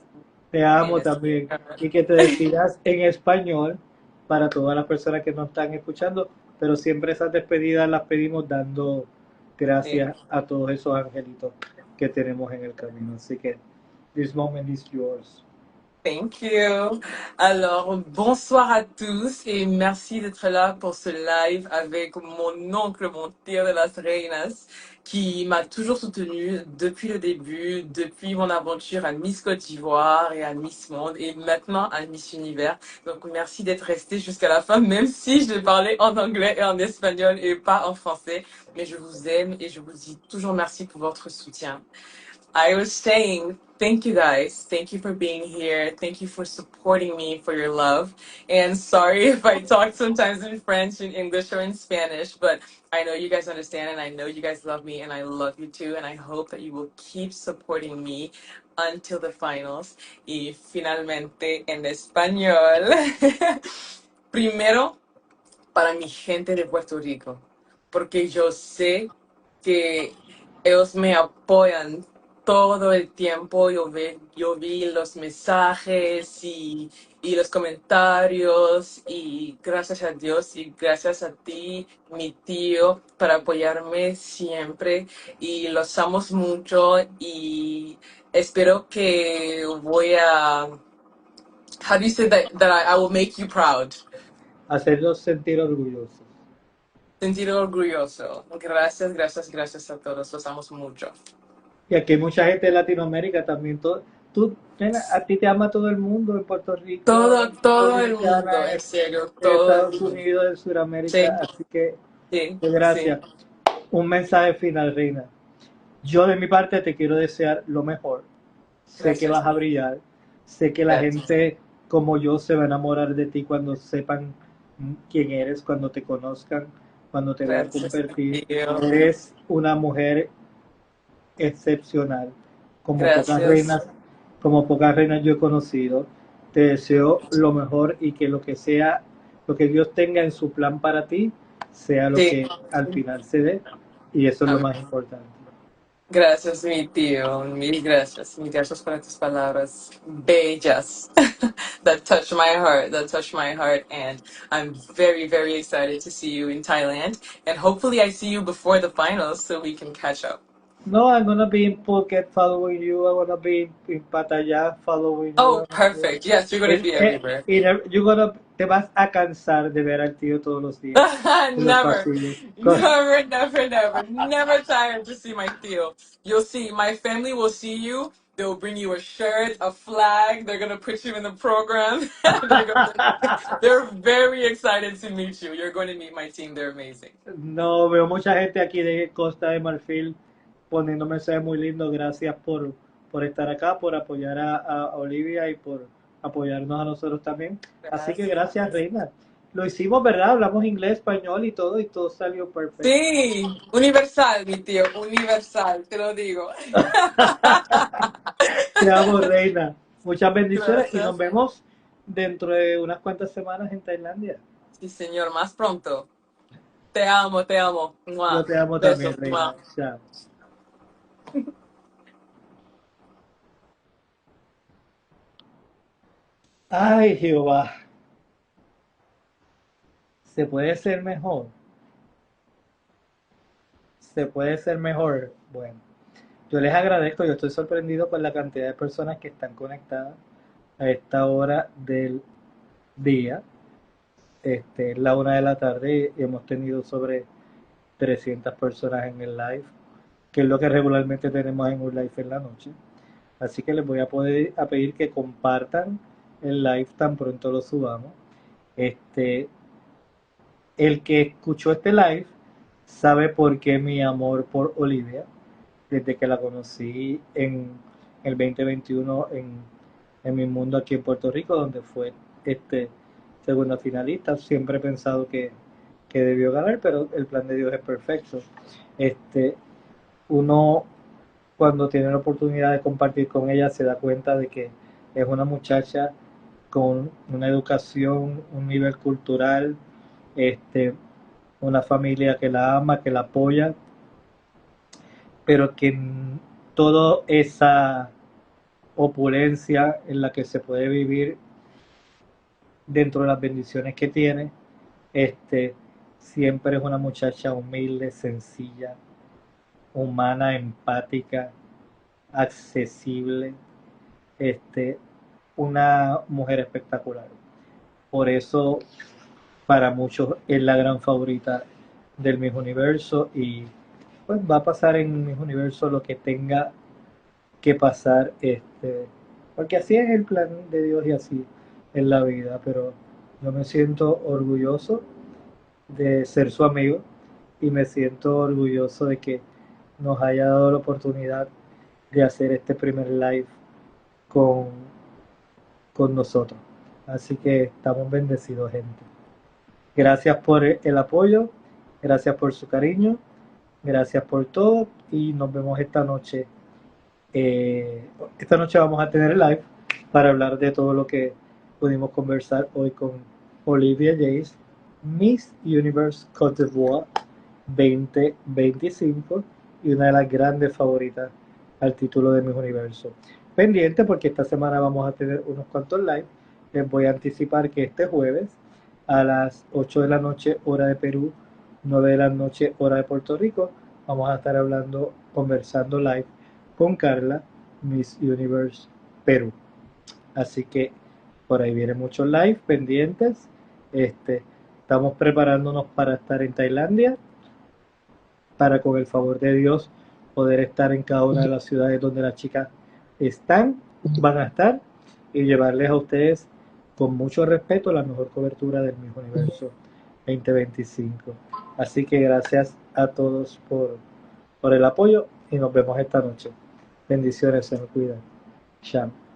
te En amo también. español. Y que te despidas en español para todas las personas que nos están escuchando. Pero siempre esas despedidas las pedimos dando Sí. gracias a todos esos angelitos que tenemos en el camino. Así que, this moment is yours. Thank you. Alors, bonsoir à tous et merci d'être là pour ce live avec mon oncle, mon tío de las Reinas, qui m'a toujours soutenu depuis le début, depuis mon aventure à Miss Côte d'Ivoire et à Miss Monde et maintenant à Miss Univers. Donc, merci d'être resté jusqu'à la fin, même si je parlais en anglais et en espagnol et pas en français. Mais je vous aime et je vous dis toujours merci pour votre soutien. I was saying, thank you guys. Thank you for being here. Thank you for supporting me, for your love. And sorry if I talk sometimes in French, in English, or in Spanish, but I know you guys understand and I know you guys love me and I love you too. And I hope that you will keep supporting me until the finals. Y finalmente en español. Primero, para mi gente de Puerto Rico, porque yo sé que ellos me apoyan todo el tiempo. Yo vi los mensajes y los comentarios y gracias a Dios y gracias a ti, mi tío, para apoyarme siempre y los amo mucho y espero que voy a... How do you say that I will make you proud? Hacerlos sentir orgullosos. Sentir orgulloso. Gracias, gracias, gracias a todos. Los amo mucho. Y aquí hay mucha gente de Latinoamérica también. Tú, nena, a ti te ama todo el mundo en Puerto Rico, Todo, en todo el mundo, Dominicana, en serio, en todo el Estados mundo. Unidos, en Sudamérica. Sí, Así que, sí, sí. gracias. Un mensaje final, Reina. Yo de mi parte te quiero desear lo mejor. Sé que Gracias, vas a brillar. Sé que la gracias. gente como yo se va a enamorar de ti cuando sepan quién eres, cuando te conozcan, cuando te vean Gracias, compartir. tío. Eres una mujer excepcional, Gracias. como pocas reinas yo he conocido. Te deseo lo mejor y que lo que sea, lo que Dios tenga en su plan para ti, sea lo Sí. que al final se dé, y eso es lo Amén. más importante. Gracias, mi tío. Mil gracias. Mil gracias por tus palabras bellas that touch my heart, that touch my heart. And I'm very, very excited to see you in Thailand. And hopefully I see you before the finals so we can catch up. No, I'm gonna be in Phuket following you. I'm gonna be in Pattaya following you. Oh, perfect. Yes, you're going to be everywhere. Te vas a cansar de ver al tío todos los días en los Never, pasillos. never, never, never, never tired to see my Theo. You'll see, my family will see you. They'll bring you a shirt, a flag. They're gonna put you in the program. They're very excited to meet you. You're going to meet my team. They're amazing. No, veo mucha gente aquí de Costa de Marfil poniendo mensajes muy lindos. Gracias por estar acá, por apoyar a Olivia y por apoyarnos a nosotros también. Así que gracias, Gracias. Reina. Lo hicimos, ¿verdad? Hablamos inglés, español y todo salió perfecto. Sí, universal, mi tío, universal, te lo digo. Te amo, Reina. Muchas bendiciones y nos Gracias. vemos dentro de unas cuantas semanas en Tailandia. Sí, señor, más pronto. Te amo, te amo. Yo Mua. te amo también, Besos. Reina. Mua. Chao. Ay, Jehová. ¿Se puede ser mejor? ¿Se puede ser mejor? Bueno, yo les agradezco, yo estoy sorprendido por la cantidad de personas que están conectadas a esta hora del día. Es la 1 de la tarde y hemos tenido sobre 300 personas en el live, que es lo que regularmente tenemos en un live en la noche. Así que les voy a pedir que compartan el live tan pronto lo subamos. Este, el que escuchó este live, sabe por qué mi amor por Olivia, desde que la conocí en el 2021 en mi mundo aquí en Puerto Rico, donde fue segunda finalista. Siempre he pensado que debió ganar, pero el plan de Dios es perfecto. Uno cuando tiene la oportunidad de compartir con ella se da cuenta de que es una muchacha con una educación, un nivel cultural, una familia que la ama, que la apoya, pero que toda esa opulencia en la que se puede vivir dentro de las bendiciones que tiene, siempre es una muchacha humilde, sencilla, humana, empática, accesible, una mujer espectacular. Por eso para muchos es la gran favorita del Miss Universo y pues va a pasar en Miss Universo lo que tenga que pasar, porque así es el plan de Dios y así es la vida, pero yo me siento orgulloso de ser su amigo y me siento orgulloso de que nos haya dado la oportunidad de hacer este primer live con, con nosotros. Así que estamos bendecidos, gente. Gracias por el apoyo, gracias por su cariño, gracias por todo y nos vemos esta noche. Esta noche vamos a tener el live para hablar de todo lo que pudimos conversar hoy con Olivia Yace, Miss Universe Cote 2025 y una de las grandes favoritas al título de Miss Universo. Pendiente porque esta semana vamos a tener unos cuantos live. Les voy a anticipar que este jueves a las 8 de la noche hora de Perú, 9 de la noche hora de Puerto Rico, vamos a estar hablando, conversando live con Carla, Miss Universe Perú. Así que por ahí vienen muchos live pendientes. Estamos preparándonos para estar en Tailandia, para con el favor de Dios poder estar en cada una de las ciudades donde las chicas van a estar y llevarles a ustedes con mucho respeto la mejor cobertura del Miss Universo 2025. Así que gracias a todos por el apoyo y nos vemos esta noche. Bendiciones, se me cuidan. Chao.